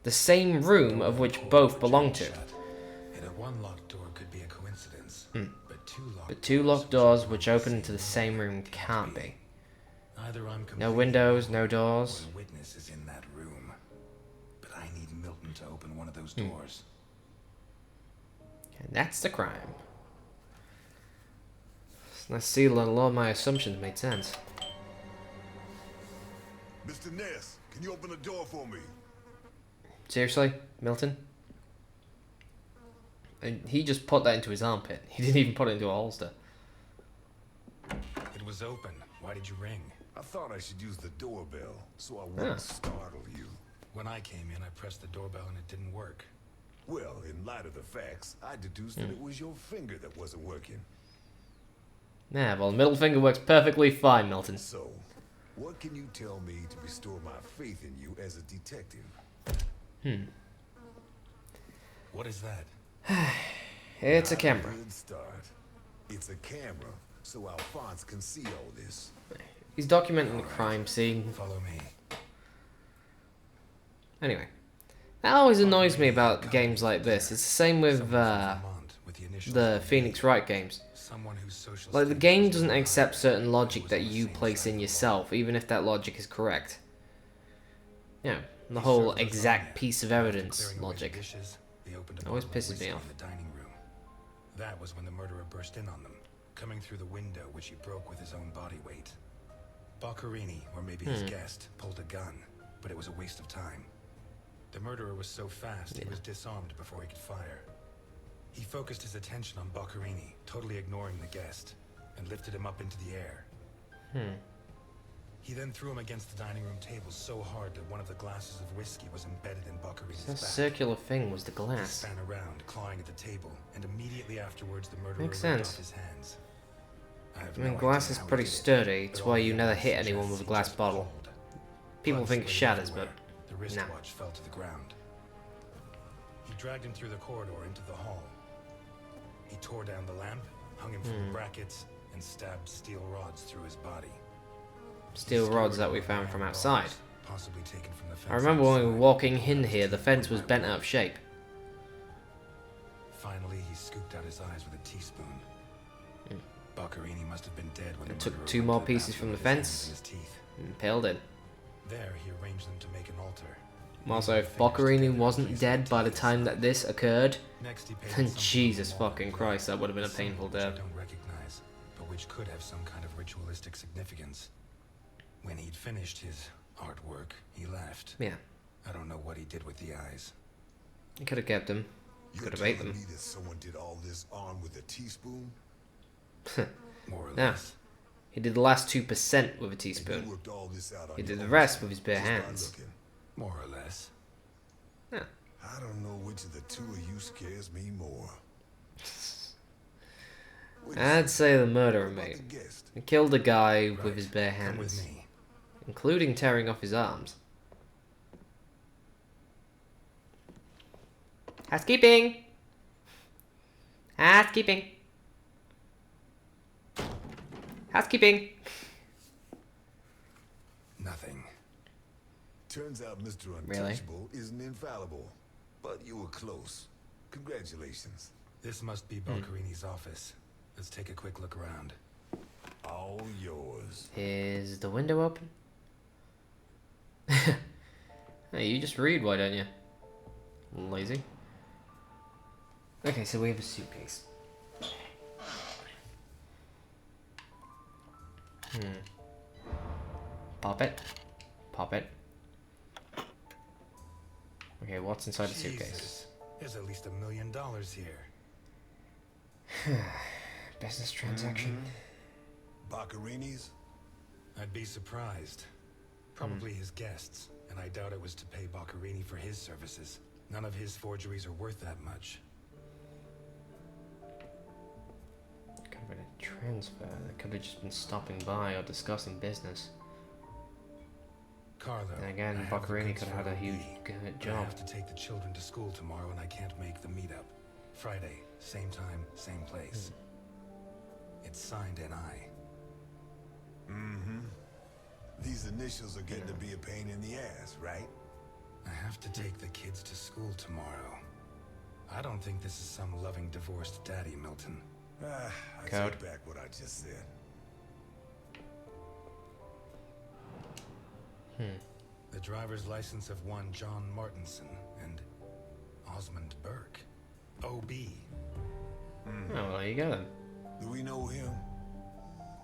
Speaker 1: The same room of which both belong to.
Speaker 4: And a one locked door could be a coincidence, but 2 locked
Speaker 1: But 2 locked doors which open into the same room can't be.
Speaker 4: Either I'm
Speaker 1: No
Speaker 4: completely
Speaker 1: windows,
Speaker 4: wrong,
Speaker 1: no
Speaker 4: or
Speaker 1: doors.
Speaker 4: the witness is in that those doors.
Speaker 1: And that's the crime. Let's see, a lot of my assumptions made sense.
Speaker 8: Mr. Ness, can you open the door for me?
Speaker 1: Seriously, Milton? And he just put that into his armpit. He didn't even put it into a holster.
Speaker 4: It was open. Why did you ring?
Speaker 8: I thought I should use the doorbell so I wouldn't startle you.
Speaker 4: When I came in, I pressed the doorbell and it didn't work.
Speaker 8: Well, in light of the facts, I deduced that it was your finger that wasn't working.
Speaker 1: Yeah, well, middle finger works perfectly fine, Milton.
Speaker 8: So, what can you tell me to restore my faith in you as a detective?
Speaker 4: What is that?
Speaker 1: It's a camera.
Speaker 8: Good start. It's a camera, so Alphonse can see all this.
Speaker 1: He's documenting the crime scene.
Speaker 4: Follow me.
Speaker 1: Anyway, that always annoys me about games like this. It's the same with the Phoenix Wright games. Like, the game doesn't accept certain logic that you place in yourself, even if that logic is correct. You know, the whole exact piece of evidence logic. Always pisses me off.
Speaker 4: That was when the murderer burst in on them, coming through the window which he broke with his own body weight. Boccherini, or maybe his guest, pulled a gun, but it was a waste of time. The murderer was so fast, he was disarmed before he could fire. He focused his attention on Boccherini, totally ignoring the guest, and lifted him up into the air. He then threw him against the dining room table so hard that one of the glasses of whiskey was embedded in Boccherini's
Speaker 1: That
Speaker 4: back.
Speaker 1: circular thing was the
Speaker 4: He
Speaker 1: glass.
Speaker 4: span around, clawing at the table, and immediately afterwards the murderer
Speaker 1: Makes
Speaker 4: ripped
Speaker 1: sense.
Speaker 4: off his hands.
Speaker 1: I mean, glass is pretty sturdy. It's why you never hit anyone with a glass bottle. People think it shatters, but
Speaker 4: the wristwatch fell to the ground. He dragged him through the corridor into the hall. He tore down the lamp, hung him from the brackets, and stabbed steel rods through his body.
Speaker 1: steel rods that we found from outside.
Speaker 4: Possibly taken from the fence
Speaker 1: I remember when we were
Speaker 4: outside.
Speaker 1: walking in here, the fence was bent out of shape.
Speaker 4: Finally, he scooped out his eyes with a teaspoon. Boccherini must have been dead when
Speaker 1: And
Speaker 4: the
Speaker 1: took
Speaker 4: murderer
Speaker 1: 2
Speaker 4: went
Speaker 1: more
Speaker 4: to the
Speaker 1: pieces from
Speaker 4: bathroom
Speaker 1: the
Speaker 4: with his hands
Speaker 1: fence.
Speaker 4: in his teeth.
Speaker 1: And impaled it.
Speaker 4: There, he arranged them to make an altar.
Speaker 1: Also, if Boccherini wasn't dead by the time that this occurred,
Speaker 4: Next, he painted
Speaker 1: then
Speaker 4: something
Speaker 1: Jesus
Speaker 4: on the wall
Speaker 1: fucking
Speaker 4: with
Speaker 1: Christ, that would have been a
Speaker 4: symbol
Speaker 1: painful
Speaker 4: which I
Speaker 1: death.
Speaker 4: don't recognize, but which could have some kind of ritualistic significance. When he'd finished his artwork, he left.
Speaker 1: Yeah,
Speaker 4: I don't know what he did with the eyes.
Speaker 1: he could have kept them.
Speaker 8: You're
Speaker 1: Could have ate
Speaker 8: telling
Speaker 1: them.
Speaker 8: me that someone did all this armed with a teaspoon?
Speaker 4: More or
Speaker 1: Yeah.
Speaker 4: less.
Speaker 1: He did the last 2% with a
Speaker 8: And you
Speaker 1: teaspoon.
Speaker 8: worked all this out on
Speaker 1: He
Speaker 8: your
Speaker 1: did the
Speaker 8: own
Speaker 1: rest with his bare
Speaker 8: just by
Speaker 1: hands.
Speaker 8: looking.
Speaker 4: More or less.
Speaker 1: Yeah.
Speaker 8: I don't know which of the two of you scares me more. Wait a
Speaker 1: I'd
Speaker 8: second.
Speaker 1: say the murderer,
Speaker 8: What about
Speaker 1: mate.
Speaker 8: the guest?
Speaker 1: He killed a guy with
Speaker 4: Right.
Speaker 1: his bare
Speaker 4: Come with
Speaker 1: hands,
Speaker 4: me.
Speaker 1: including tearing off his arms. Housekeeping! Housekeeping! Housekeeping!
Speaker 4: Nothing.
Speaker 8: Turns out Mr.
Speaker 1: Really?
Speaker 8: Untouchable isn't infallible, but you were close. Congratulations.
Speaker 4: This must be Boccherini's office. Let's take a quick look around.
Speaker 8: All yours.
Speaker 1: Is the window open? Hey, you just read, why don't you? Lazy. Okay, so we have a suitcase. Pop it. Pop it. Okay, what's inside the suitcase?
Speaker 4: Jesus. There's at least $1 million here.
Speaker 1: Business transaction.
Speaker 8: Boccherini's?
Speaker 4: I'd be surprised. Probably his guests, and I doubt it was to pay Boccherini for his services. None of his forgeries are worth that much.
Speaker 1: Could have been a transfer. They could have just been stopping by or discussing business.
Speaker 4: Carlo.
Speaker 1: And again,
Speaker 4: I have the
Speaker 1: Boccherini
Speaker 4: goods
Speaker 1: could have
Speaker 4: for
Speaker 1: had a
Speaker 4: OB,
Speaker 1: huge
Speaker 4: but I
Speaker 1: job.
Speaker 4: have to take the children to school tomorrow, and I can't make the meetup. Friday, same time, same place. It's signed N.I.
Speaker 8: Mm-hmm. These initials are getting to be a pain in the ass, right?
Speaker 4: I have to take the kids to school tomorrow. I don't think this is some loving divorced daddy, Milton.
Speaker 8: I
Speaker 1: Code.
Speaker 8: take back what I just said.
Speaker 4: The driver's license of one John Martinson, and Osmond Burke. O.B.
Speaker 1: Oh, well, there you go then.
Speaker 8: Do we know him?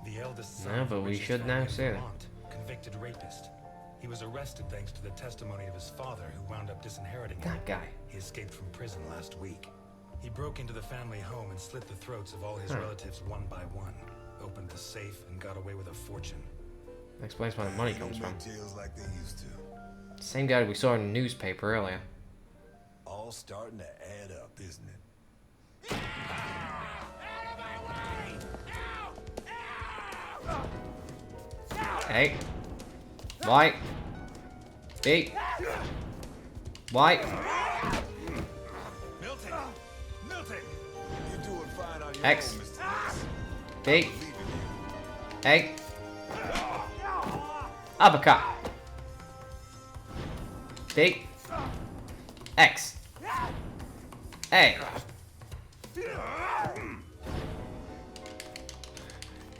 Speaker 4: The eldest son
Speaker 1: No,
Speaker 4: of the
Speaker 1: but we
Speaker 4: richest
Speaker 1: should
Speaker 4: family
Speaker 1: now
Speaker 4: in
Speaker 1: see it.
Speaker 4: Vermont, convicted rapist. He was arrested thanks to the testimony of his father, who wound up disinheriting him.
Speaker 1: That guy.
Speaker 4: He escaped from prison last week. He broke into the family home and slit the throats of all his relatives one by one. Opened the safe and got away with a fortune.
Speaker 1: Explains where the money
Speaker 8: They
Speaker 1: comes
Speaker 8: don't
Speaker 1: from.
Speaker 8: make tales like they used to.
Speaker 1: Same guy we saw in the newspaper earlier.
Speaker 8: All starting to add up, isn't it?
Speaker 1: Hey. White. B. White.
Speaker 4: Milton! Milton!
Speaker 8: You're doing fine on your
Speaker 1: X.
Speaker 8: own, Mr. Ness.
Speaker 1: B.
Speaker 8: Leaving you.
Speaker 1: Hey. Uppercut. B. X. A.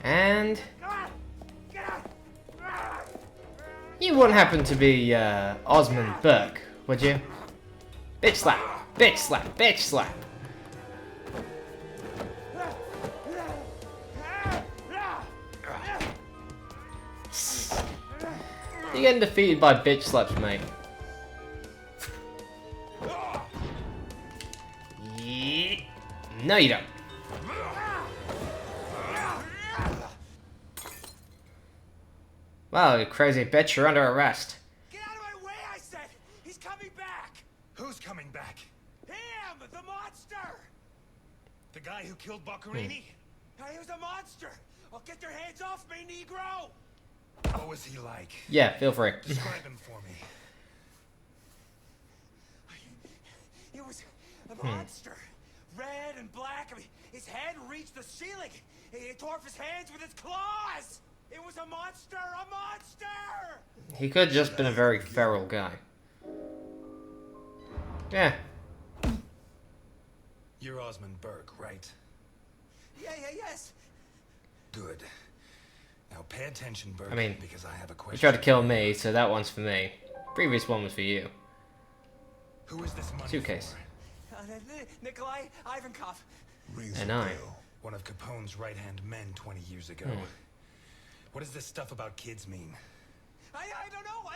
Speaker 1: And you wouldn't happen to be Osmond Burke, would you? Bitch slap, bitch slap, bitch slap. You're getting defeated by bitch slaps, mate. No, you don't. Wow, you crazy bitch, you're under arrest.
Speaker 9: Get out of my way, I said! He's coming back!
Speaker 4: Who's coming back?
Speaker 9: Him! The monster!
Speaker 4: The guy who killed Boccarini?
Speaker 9: He was a monster! Oh, get your hands off me, Negro!
Speaker 4: What was he like?
Speaker 1: Yeah, feel free.
Speaker 4: Describe him for me.
Speaker 9: He was a monster. Red and black. I mean, his head reached the ceiling. He tore off his hands with his claws! It was a monster! A monster!
Speaker 1: He could have just been a very feral guy. Yeah.
Speaker 4: You're Osmond Burke, right?
Speaker 9: Yes.
Speaker 4: Good. Now pay attention, Burke,
Speaker 1: I mean,
Speaker 4: because I have a question.
Speaker 1: You tried to kill me, so that one's for me. Previous one was for you.
Speaker 4: Who is this money
Speaker 1: Suitcase.
Speaker 4: for?
Speaker 9: Nikolai Ivankov.
Speaker 8: Rings
Speaker 1: And
Speaker 8: a
Speaker 1: I.
Speaker 8: bell.
Speaker 4: One of Capone's right-hand men 20 years ago. What does this stuff about kids mean?
Speaker 9: I don't know.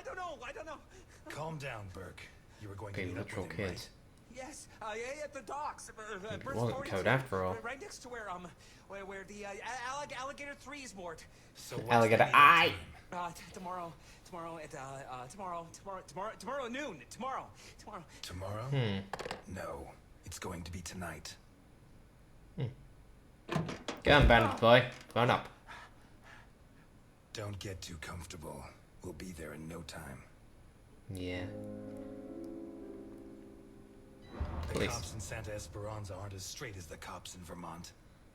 Speaker 4: Calm down, Burke. You were going to
Speaker 1: Being
Speaker 4: meet up
Speaker 1: literal
Speaker 4: with him,
Speaker 1: kids.
Speaker 9: Yes, at the docks.
Speaker 1: It
Speaker 9: Bridge
Speaker 1: wasn't
Speaker 9: 42,
Speaker 1: code after all.
Speaker 9: Right next to where the alligator 3 is moored.
Speaker 4: So what's
Speaker 1: Alligator
Speaker 4: the meeting
Speaker 1: eye.
Speaker 4: time?
Speaker 9: Tomorrow at noon. Tomorrow.
Speaker 4: Tomorrow? No. It's going to be tonight.
Speaker 1: Go on, bandit boy. Phone up.
Speaker 4: Don't get too comfortable. We'll be there in no time.
Speaker 1: Yeah.
Speaker 4: The
Speaker 1: Please.
Speaker 4: cops in Santa Esperanza aren't as straight as the cops in Vermont.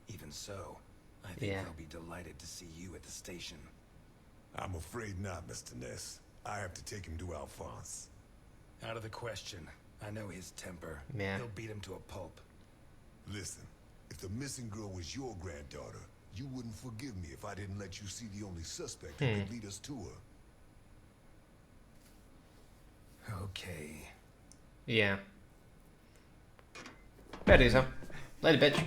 Speaker 4: Even so, I think
Speaker 1: Yeah.
Speaker 4: they'll be delighted to see you at the station.
Speaker 8: I'm afraid not, Mr. Ness. I have to take him to Alphonse.
Speaker 4: Out of the question. I know his temper.
Speaker 1: Yeah.
Speaker 4: He'll beat him to a pulp.
Speaker 8: Listen, if the missing girl was your granddaughter, you wouldn't forgive me if I didn't let you see the only suspect who could lead us to her.
Speaker 4: Okay.
Speaker 1: Yeah. Fair do so. Later, bitch.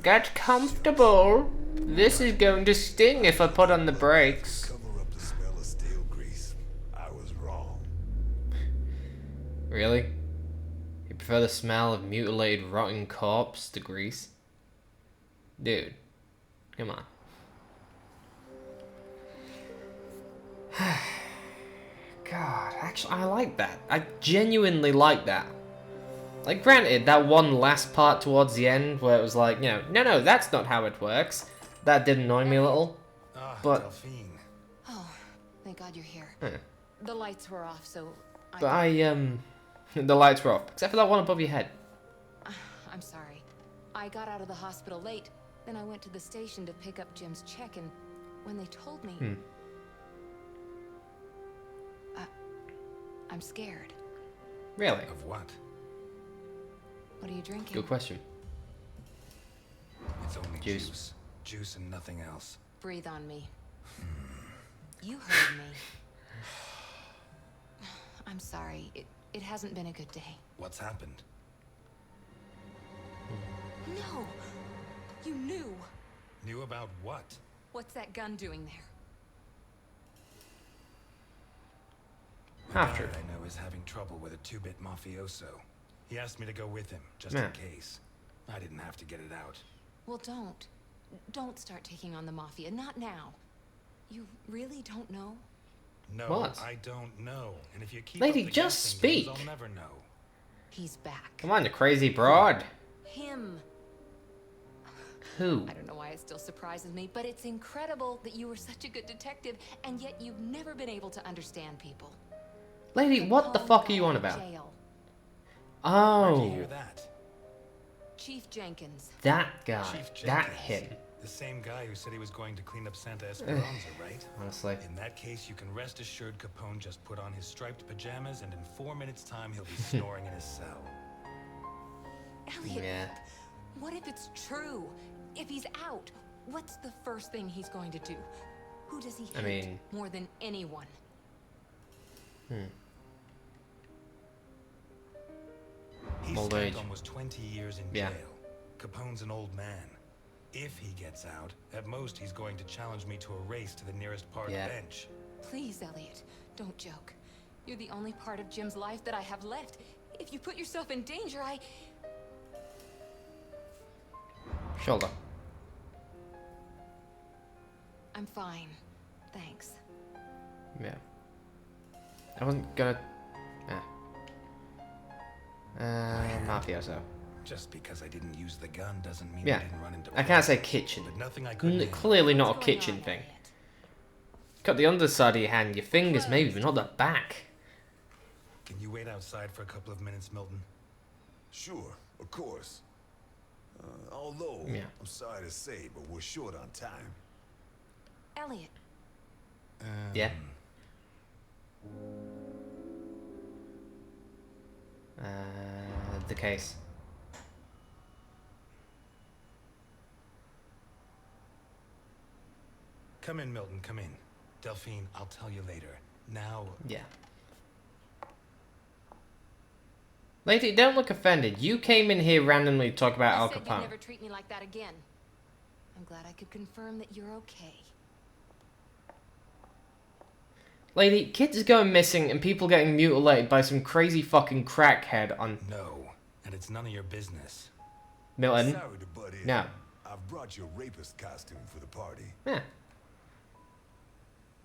Speaker 1: Get comfortable. This is going to sting if I put on the brakes.
Speaker 8: Cover up the smell of stale grease. I was wrong.
Speaker 1: Really? You prefer the smell of mutilated, rotting corpse to grease? Dude. Come on. God, actually, I like that. I genuinely like that. Like, granted, that one last part towards the end where it was like, you know, no, that's not how it works. That did annoy me a little.
Speaker 4: Ah,
Speaker 1: But-
Speaker 4: Delphine.
Speaker 5: Oh, thank God you're here.
Speaker 1: Huh.
Speaker 5: The lights were off, so
Speaker 1: But the lights were off. Except for that one above your head.
Speaker 5: I'm sorry. I got out of the hospital late. Then I went to the station to pick up Jim's check, and when they told me, I'm scared.
Speaker 1: Really?
Speaker 4: Of what?
Speaker 5: What are you drinking?
Speaker 1: Good question.
Speaker 4: It's only
Speaker 1: Juice.
Speaker 4: juice. Juice and nothing else.
Speaker 5: Breathe on me. You heard me. I'm sorry. It hasn't been a good day.
Speaker 4: What's happened?
Speaker 5: No! You knew!
Speaker 4: Knew about what?
Speaker 5: What's that gun doing there?
Speaker 4: A
Speaker 1: After.
Speaker 4: guy I know is having trouble with a two-bit mafioso. He asked me to go with him, just
Speaker 1: Yeah.
Speaker 4: in case. I didn't have to get it out.
Speaker 5: Well, don't. Don't start taking on the Mafia. Not now. You really don't know?
Speaker 4: No,
Speaker 1: What?
Speaker 4: I don't know. And if you keep
Speaker 1: Lady,
Speaker 4: up the
Speaker 1: just
Speaker 4: guessing games,
Speaker 1: speak.
Speaker 4: I'll never know.
Speaker 5: He's back.
Speaker 1: Come on, you crazy broad.
Speaker 5: Him.
Speaker 1: Who?
Speaker 5: I don't know why it still surprises me, but it's incredible that you were such a good detective, and yet you've never been able to understand people.
Speaker 1: Lady, what the
Speaker 5: Capone
Speaker 1: fuck are you
Speaker 5: got
Speaker 1: on
Speaker 5: out of
Speaker 1: about?
Speaker 5: Jail.
Speaker 4: Where'd you
Speaker 1: Oh,
Speaker 4: hear that?
Speaker 5: Chief Jenkins.
Speaker 1: that guy.
Speaker 4: Chief
Speaker 1: That
Speaker 4: Jenkins.
Speaker 1: him.
Speaker 4: The same guy who said he was going to clean up Santa Esperanza, right?
Speaker 1: Honestly.
Speaker 4: In that case, you can rest assured Capone just put on his striped pajamas, and in 4 minutes' time, he'll be snoring in his cell.
Speaker 5: Elliot,
Speaker 1: Yeah.
Speaker 5: what if it's true? If he's out, what's the first thing he's going to do? Who does he hate
Speaker 1: I mean-
Speaker 5: more than anyone?
Speaker 4: He
Speaker 1: Old
Speaker 4: spent
Speaker 1: age.
Speaker 4: almost 20 years in
Speaker 1: Yeah.
Speaker 4: jail. Capone's an old man. If he gets out, at most he's going to challenge me to a race to the nearest park
Speaker 1: Yeah.
Speaker 4: bench.
Speaker 5: Please, Elliot, don't joke. You're the only part of Jim's life that I have left. If you put yourself in danger,
Speaker 1: Shoulder.
Speaker 5: I'm fine. Thanks.
Speaker 1: Yeah. I wasn't gonna. Mafioso.
Speaker 4: Just because I didn't use the gun doesn't mean
Speaker 1: Yeah.
Speaker 4: I didn't run into
Speaker 1: I can't say
Speaker 4: problems.
Speaker 1: kitchen.
Speaker 4: But nothing I couldn't handle.
Speaker 1: Clearly not a
Speaker 5: What's going
Speaker 1: kitchen
Speaker 5: on,
Speaker 1: thing.
Speaker 5: Elliot?
Speaker 1: Cut the underside of your hand, your fingers maybe, but not the back.
Speaker 4: Can you wait outside for a couple of minutes, Milton?
Speaker 8: Sure, of course. Although,
Speaker 1: Yeah.
Speaker 8: I'm sorry to say, but we're short on time.
Speaker 5: Elliot,
Speaker 1: Yeah. The case.
Speaker 4: Come in, Milton, come in. Delphine, I'll tell you later. Now,
Speaker 1: Yeah. Lady, don't look offended. You came in here randomly to talk about
Speaker 5: you
Speaker 1: Al
Speaker 5: said you'd
Speaker 1: Capone.
Speaker 5: never treat me like that again. I'm glad I could confirm that you're okay.
Speaker 1: Lady, kids going missing and people getting mutilated by some crazy fucking crackhead on
Speaker 4: no. And it's none of your business.
Speaker 1: Milton.
Speaker 8: Sorry to butt in.
Speaker 1: No.
Speaker 8: I've brought your rapist costume for the party.
Speaker 1: Yeah.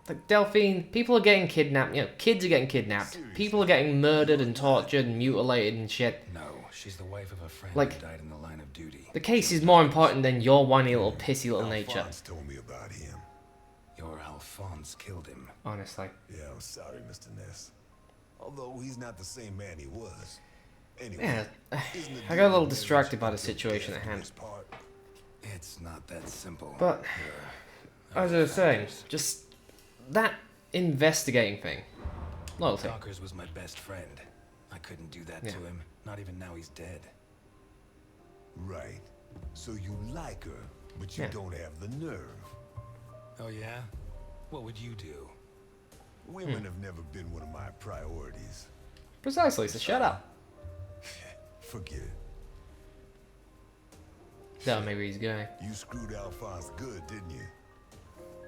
Speaker 1: Like, Delphine, people are getting kidnapped. You know, kids are getting kidnapped. People are getting murdered and tortured and mutilated and shit.
Speaker 4: No, she's the wife of a friend
Speaker 1: Like-
Speaker 4: who died in the line of duty.
Speaker 1: The case is more important than your whiny little pissy little nature.
Speaker 8: Alphonse told me about him.
Speaker 4: Your Alphonse killed him.
Speaker 1: Honestly.
Speaker 8: Yeah, I'm sorry, Mr. Ness. Although he's not the same man he was. Anyway,
Speaker 1: Yeah,
Speaker 8: isn't the
Speaker 1: I got a little
Speaker 8: deal
Speaker 1: distracted by the
Speaker 8: that you
Speaker 1: situation at
Speaker 8: death
Speaker 1: hand.
Speaker 8: do his part?
Speaker 4: It's not that simple.
Speaker 1: But, as I was saying, just that investigating thing. Loyalty.
Speaker 4: Dockers was my best friend. I couldn't do that
Speaker 1: Yeah.
Speaker 4: to him. Not even now he's dead.
Speaker 8: Right. So you like her, but you
Speaker 1: Yeah.
Speaker 8: don't have the nerve.
Speaker 4: Oh yeah? What would you do?
Speaker 8: Women have never been one of my priorities.
Speaker 1: Precisely, so shut up.
Speaker 8: Forget it.
Speaker 1: No, maybe he's going.
Speaker 8: You screwed Alphonse good, didn't you?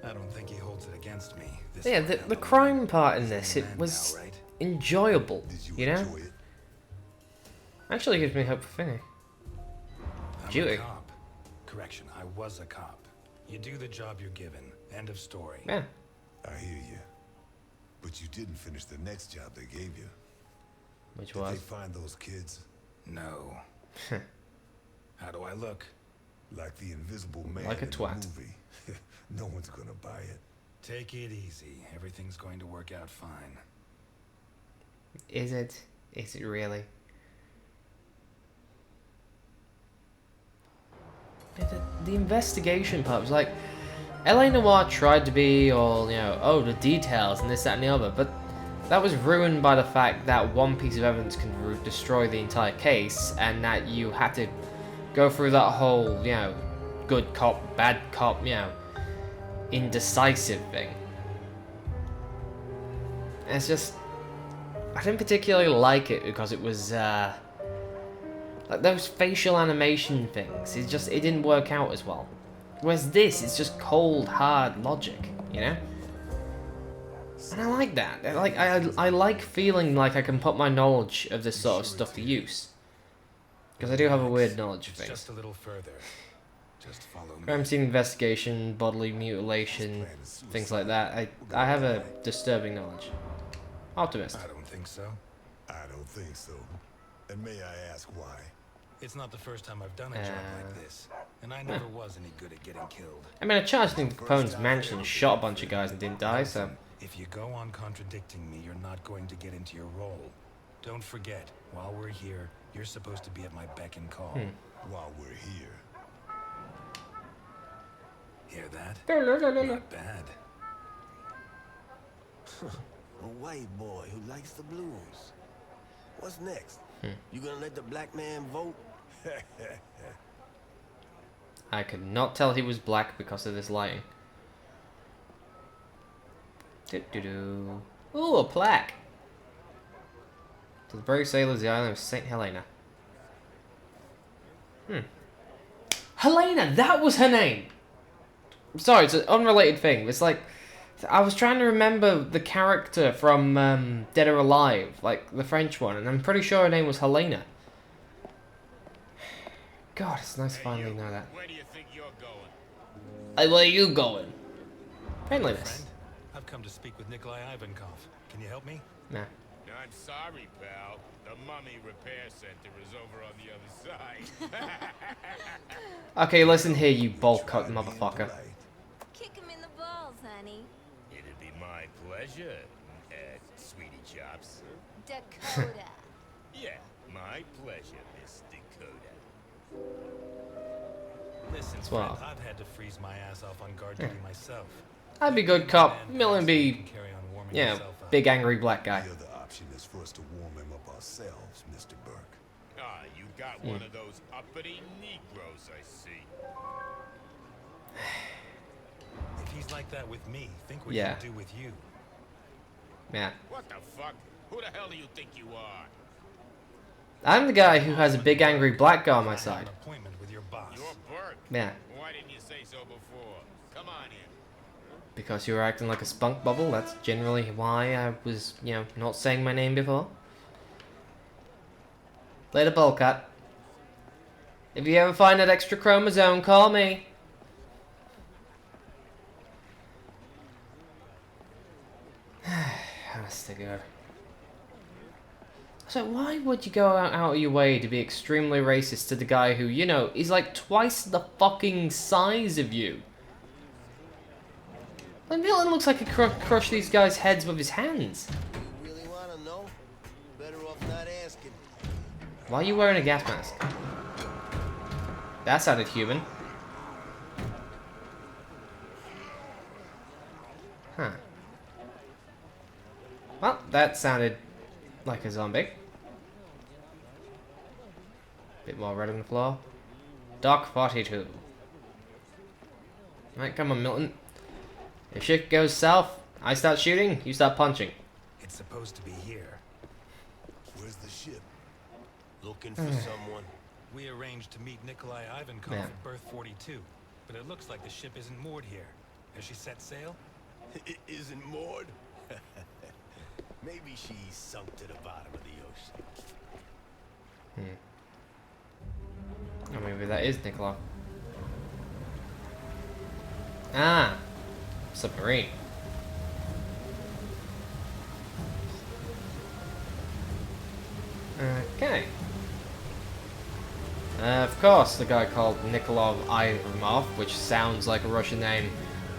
Speaker 4: I don't think he holds it against me. This
Speaker 1: Yeah,
Speaker 4: far
Speaker 1: the
Speaker 4: down
Speaker 1: the
Speaker 4: line.
Speaker 1: crime part in
Speaker 4: He's
Speaker 1: this,
Speaker 4: a
Speaker 1: it
Speaker 4: man
Speaker 1: was
Speaker 4: now, right?
Speaker 1: enjoyable,
Speaker 8: Did you
Speaker 1: you know?
Speaker 8: enjoy it?
Speaker 1: Actually gives me hope for Finney.
Speaker 4: I'm
Speaker 1: Duty.
Speaker 4: a cop. Correction, I was a cop. You do the job you're given. End of story.
Speaker 1: Yeah.
Speaker 8: I hear you. But you didn't finish the next job they gave you.
Speaker 1: Which
Speaker 8: Did
Speaker 1: was.
Speaker 8: they find those kids?
Speaker 4: No. How do I look?
Speaker 8: Like the invisible man
Speaker 1: Like a
Speaker 8: in the
Speaker 1: twat.
Speaker 8: movie. No one's gonna buy it.
Speaker 4: Take it easy. Everything's going to work out fine.
Speaker 1: Is it? Is it really? But the investigation part was like, LA Noir tried to be all, you know, oh, the details and this, that, and the other, but that was ruined by the fact that one piece of evidence can destroy the entire case, and that you had to go through that whole, you know, good cop, bad cop, you know, indecisive thing. And it's just, I didn't particularly like it because it was like those facial animation things. It didn't work out as well. Whereas this is just cold, hard logic, you know? And I like that. I like feeling like I can put my knowledge of this sort of stuff to use. Because I do have a weird knowledge of
Speaker 4: It's
Speaker 1: things.
Speaker 4: just a little further. Just follow me.
Speaker 1: Crime scene investigation, bodily mutilation, things like that. I have a disturbing knowledge. Optimist.
Speaker 4: I don't think so.
Speaker 8: I don't think so. And may I ask why?
Speaker 4: It's not the first time I've done a job like this, and I never was any good at getting killed.
Speaker 1: I mean, I charged into Capone's mansion and shot a bunch of guys and didn't die, so...
Speaker 4: If you go on contradicting me, you're not going to get into your role. Don't forget, while we're here, you're supposed to be at my beck and call.
Speaker 8: While we're here.
Speaker 4: Hear that? Not bad.
Speaker 7: A white boy who likes the blues. What's next? You gonna let the black man vote?
Speaker 1: I could not tell he was black because of this lighting. Ooh, a plaque. To the brave sailors, the island of St. Helena. Helena, that was her name! Sorry, it's an unrelated thing. It's like, I was trying to remember the character from Dead or Alive, like the French one, and I'm pretty sure her name was Helena. God, it's nice to finally know that.
Speaker 6: Where do you think you're going?
Speaker 1: Hey, where are you going? Friendliness.
Speaker 4: Friend, I've come to speak with Nikolai Ivankov. Can you help me?
Speaker 1: Nah.
Speaker 6: I'm sorry, pal. The mummy repair center is over on the other side.
Speaker 1: Okay, listen here, you bowl-cut motherfucker.
Speaker 2: Kick him in the balls, honey.
Speaker 6: It'd be my pleasure, sweetie chops.
Speaker 2: Dakota.
Speaker 6: Yeah, my pleasure, Miss Dakota.
Speaker 4: Listen,
Speaker 1: Swell.
Speaker 4: friend, I've had to freeze my ass off on guard duty myself.
Speaker 1: I'd be good cop.
Speaker 4: Man,
Speaker 1: Milton
Speaker 4: you
Speaker 1: be,
Speaker 4: can carry on warming
Speaker 1: yeah,
Speaker 4: yourself up.
Speaker 1: big angry black guy.
Speaker 8: The other option is for us to warm him up ourselves, Mr. Burke.
Speaker 6: Ah, you got one of those uppity Negroes, I see.
Speaker 4: If he's like that with me, think what
Speaker 1: Yeah.
Speaker 4: he'll do with you.
Speaker 1: Yeah.
Speaker 6: What the fuck? Who the hell do you think you are?
Speaker 1: I'm the guy who has a big angry black guy on my
Speaker 4: I have
Speaker 1: side.
Speaker 4: an appointment with your boss.
Speaker 6: You're Burke.
Speaker 1: Yeah.
Speaker 6: Why didn't you say so before? Come on in.
Speaker 1: Because you were acting like a spunk bubble, that's generally why I was, you know, not saying my name before. Later, bowl cut. If you ever find that extra chromosome, call me. Honest to God. So why would you go out of your way to be extremely racist to the guy who, you know, is like twice the fucking size of you? Like, Milton looks like he crushed these guys' heads with his hands.
Speaker 7: You really wanna know? Better off not asking.
Speaker 1: Why are you wearing a gas mask? That sounded human. Huh. Well, that sounded like a zombie. Bit more red on the floor. Doc 42. Right, come on, Milton. If shit goes south, I start shooting, you start punching.
Speaker 4: It's supposed to be here.
Speaker 8: Where's the ship?
Speaker 7: Looking for someone.
Speaker 4: We arranged to meet Nikolai Ivankov
Speaker 1: Yeah.
Speaker 4: at berth 42, but it looks like the ship isn't moored here. Has she set sail?
Speaker 7: It isn't moored. Maybe she sunk to the bottom of the ocean.
Speaker 1: Or maybe that is Nicola. Ah! Submarine. Okay. Of course, the guy called Nikolai Ivankov, which sounds like a Russian name,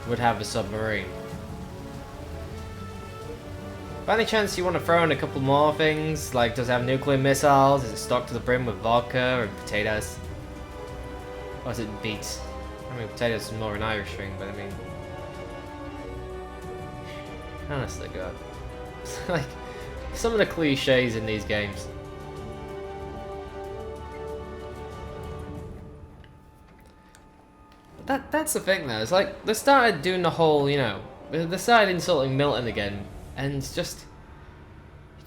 Speaker 1: would have a submarine. By any chance you want to throw in a couple more things? Like, does it have nuclear missiles? Is it stocked to the brim with vodka or potatoes? Or is it beets? I mean, potatoes is more an Irish thing, but I mean... Honestly, God. Like, some of the cliches in these games. That's the thing, though. It's like, they started doing the whole, you know... They started insulting Milton again, and it's just...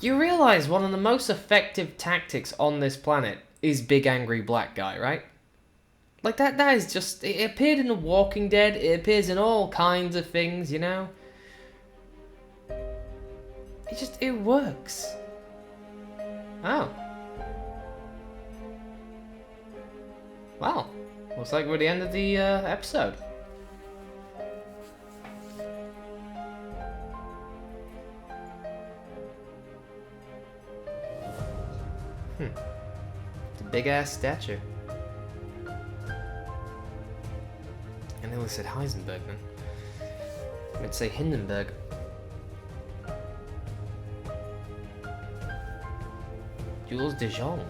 Speaker 1: You realize one of the most effective tactics on this planet is big angry black guy, right? Like that is just, it appeared in The Walking Dead, it appears in all kinds of things, you know? It works. Oh. Well, looks like we're at the end of the episode. It's a big ass statue. I nearly said Heisenberg then. I meant to say Hindenburg. Jules de Jong.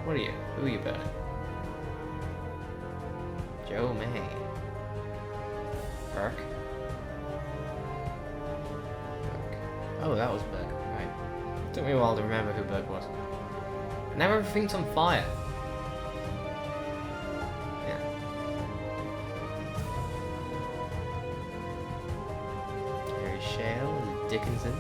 Speaker 1: What are you? Who are you burning? Joe May. Burke. Oh, that was Berg. Right. Took me a while to remember who Berg was. Now everything's on fire. Yeah. Harry Shale and Dickinson.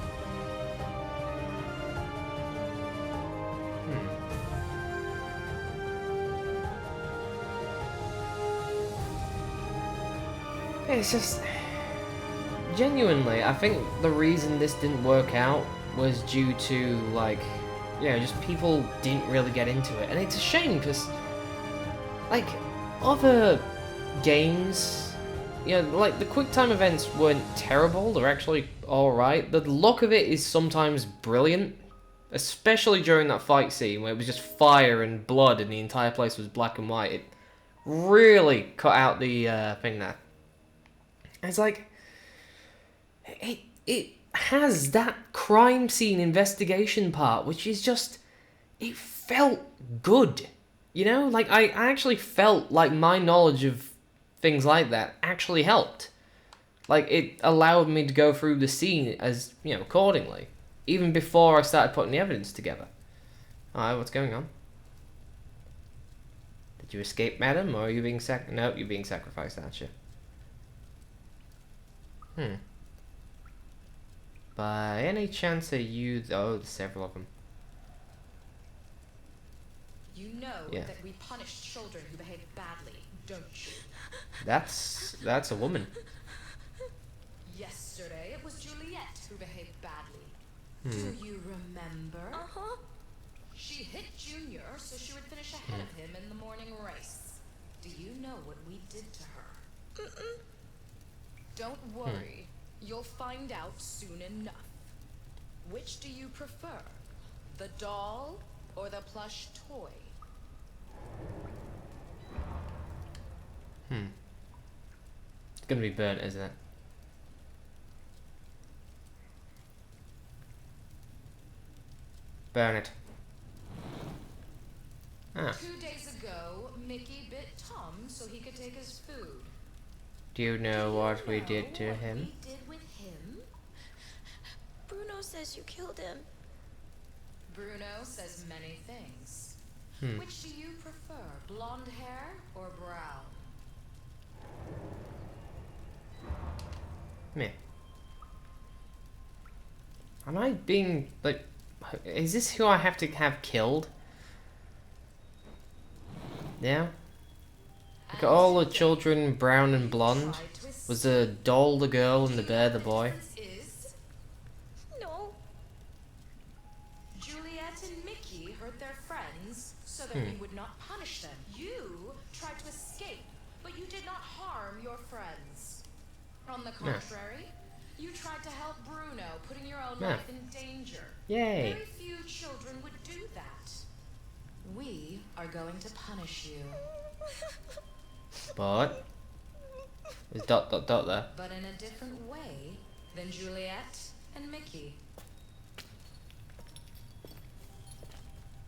Speaker 1: It's just... Genuinely, I think the reason this didn't work out was due to, like, you know, just people didn't really get into it. And it's a shame, because, like, other games, you know, like, the QuickTime events weren't terrible, they're actually alright. The look of it is sometimes brilliant, especially during that fight scene where it was just fire and blood and the entire place was black and white. It really cut out the thing there. It's like... It has that crime scene investigation part, which is just... It felt good. You know? Like, I actually felt like my knowledge of things like that actually helped. Like, it allowed me to go through the scene as, you know, accordingly. Even before I started putting the evidence together. Alright, what's going on? Did you escape, madam? Or are you being No, you're being sacrificed, aren't you? By any chance are you... Oh, there's several of them.
Speaker 5: You know
Speaker 1: Yeah.
Speaker 5: that we punish children who behave badly, don't you?
Speaker 1: That's a woman.
Speaker 5: Yesterday, it was Juliet who behaved badly. Do you remember?
Speaker 2: Uh-huh.
Speaker 5: She hit Junior so she would finish ahead of him in the morning race. Do you know what we did to her? Don't worry. You'll find out soon enough. Which do you prefer? The doll or the plush toy?
Speaker 1: It's gonna be burnt, isn't it? Burn it. Ah.
Speaker 5: 2 days ago, Mickey bit Tom so he could take his food.
Speaker 1: Do you know what we did to
Speaker 5: What
Speaker 1: him?
Speaker 5: we did with him?
Speaker 2: Bruno says you killed him.
Speaker 5: Bruno says many things. Which do you prefer, blonde hair or brown?
Speaker 1: Me. Am I being, like... Is this who I have to have killed? Yeah? Look at all the children brown and blonde. Was the doll the girl and the bear the boy?
Speaker 5: Is
Speaker 2: No.
Speaker 5: Juliet and Mickey hurt their friends so that we would not punish them. You tried to escape, but you did not harm your friends. On the contrary, you tried to help Bruno, putting your own life in danger.
Speaker 1: Yay.
Speaker 5: Very few children would do that. We are going to punish you.
Speaker 1: But... There's dot dot dot there.
Speaker 5: But in a different way than Juliet and Mickey.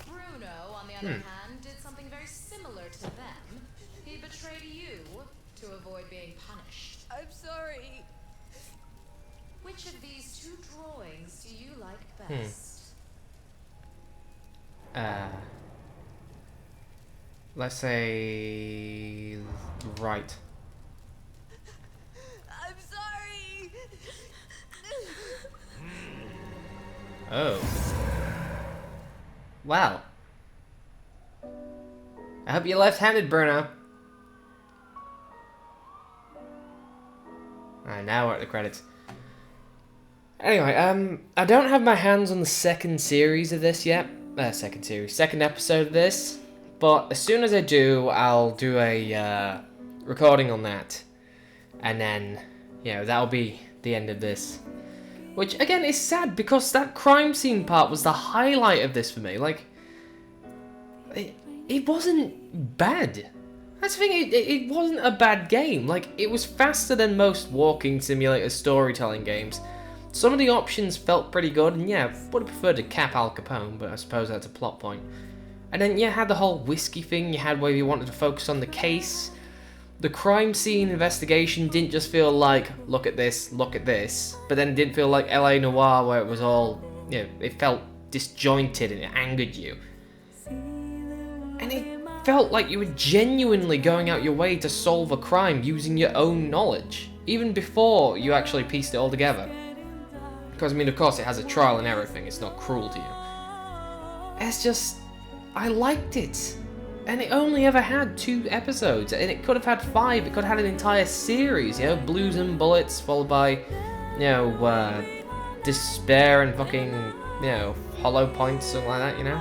Speaker 5: Bruno, on the other hand, did something very similar to them. He betrayed you to avoid being punished.
Speaker 2: I'm sorry.
Speaker 5: Which of these two drawings do you like best?
Speaker 1: Let's say... Right.
Speaker 2: I'm
Speaker 1: Oh. Wow. I hope you're left-handed, Bruno. Alright, now we're at the credits. Anyway, I don't have my hands on the second series of this yet. Second episode of this. But as soon as I do, I'll do a recording on that. And then, you know, that'll be the end of this. Which, again, is sad because that crime scene part was the highlight of this for me. Like, it wasn't bad. That's the thing, it wasn't a bad game. Like, it was faster than most walking simulator storytelling games. Some of the options felt pretty good, and yeah, would have preferred to cap Al Capone, but I suppose that's a plot point. And then you had the whole whiskey thing, you had where you wanted to focus on the case. The crime scene investigation didn't just feel like, look at this, but then it didn't feel like LA Noir where it was all, you know, it felt disjointed and it angered you. And it felt like you were genuinely going out your way to solve a crime using your own knowledge, even before you actually pieced it all together. Because, I mean, of course it has a trial and error thing, it's not cruel to you. It's just, I liked it. And it only ever had 2 episodes, and it could have had 5, it could have had an entire series, you know, Blues and Bullets, followed by, you know, Despair and fucking, you know, Hollow Points, something like that, you know?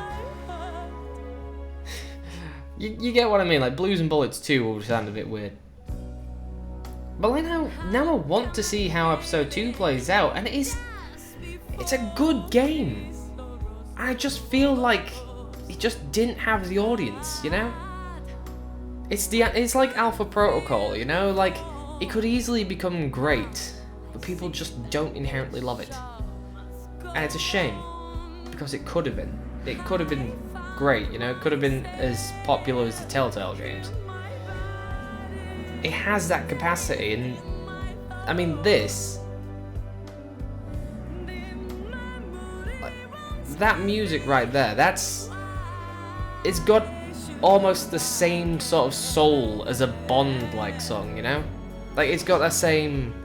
Speaker 1: You get what I mean, like, Blues and Bullets 2 will sound a bit weird. But like now I want to see how episode 2 plays out, and it's a good game. I just feel like it just didn't have the audience, you know? It's like Alpha Protocol, you know? Like, it could easily become great, but people just don't inherently love it. And it's a shame, because it could have been. It could have been great, you know? It could have been as popular as the Telltale games. It has that capacity, and I mean, this, like, that music right there, it's got almost the same sort of soul as a Bond-like song, you know? Like, it's got that same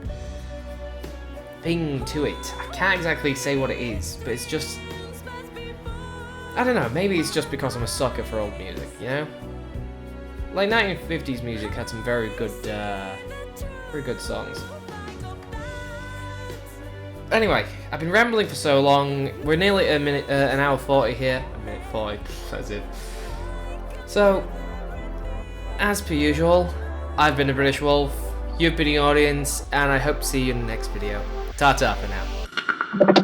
Speaker 1: thing to it. I can't exactly say what it is, but it's just, I don't know, maybe it's just because I'm a sucker for old music, you know? Like, 1950s music had some very good songs. Anyway, I've been rambling for so long. We're nearly an hour 40 here. A minute 40, that's it. So, as per usual, I've been the British Wolf, you've been the audience, and I hope to see you in the next video. Ta-ta for now.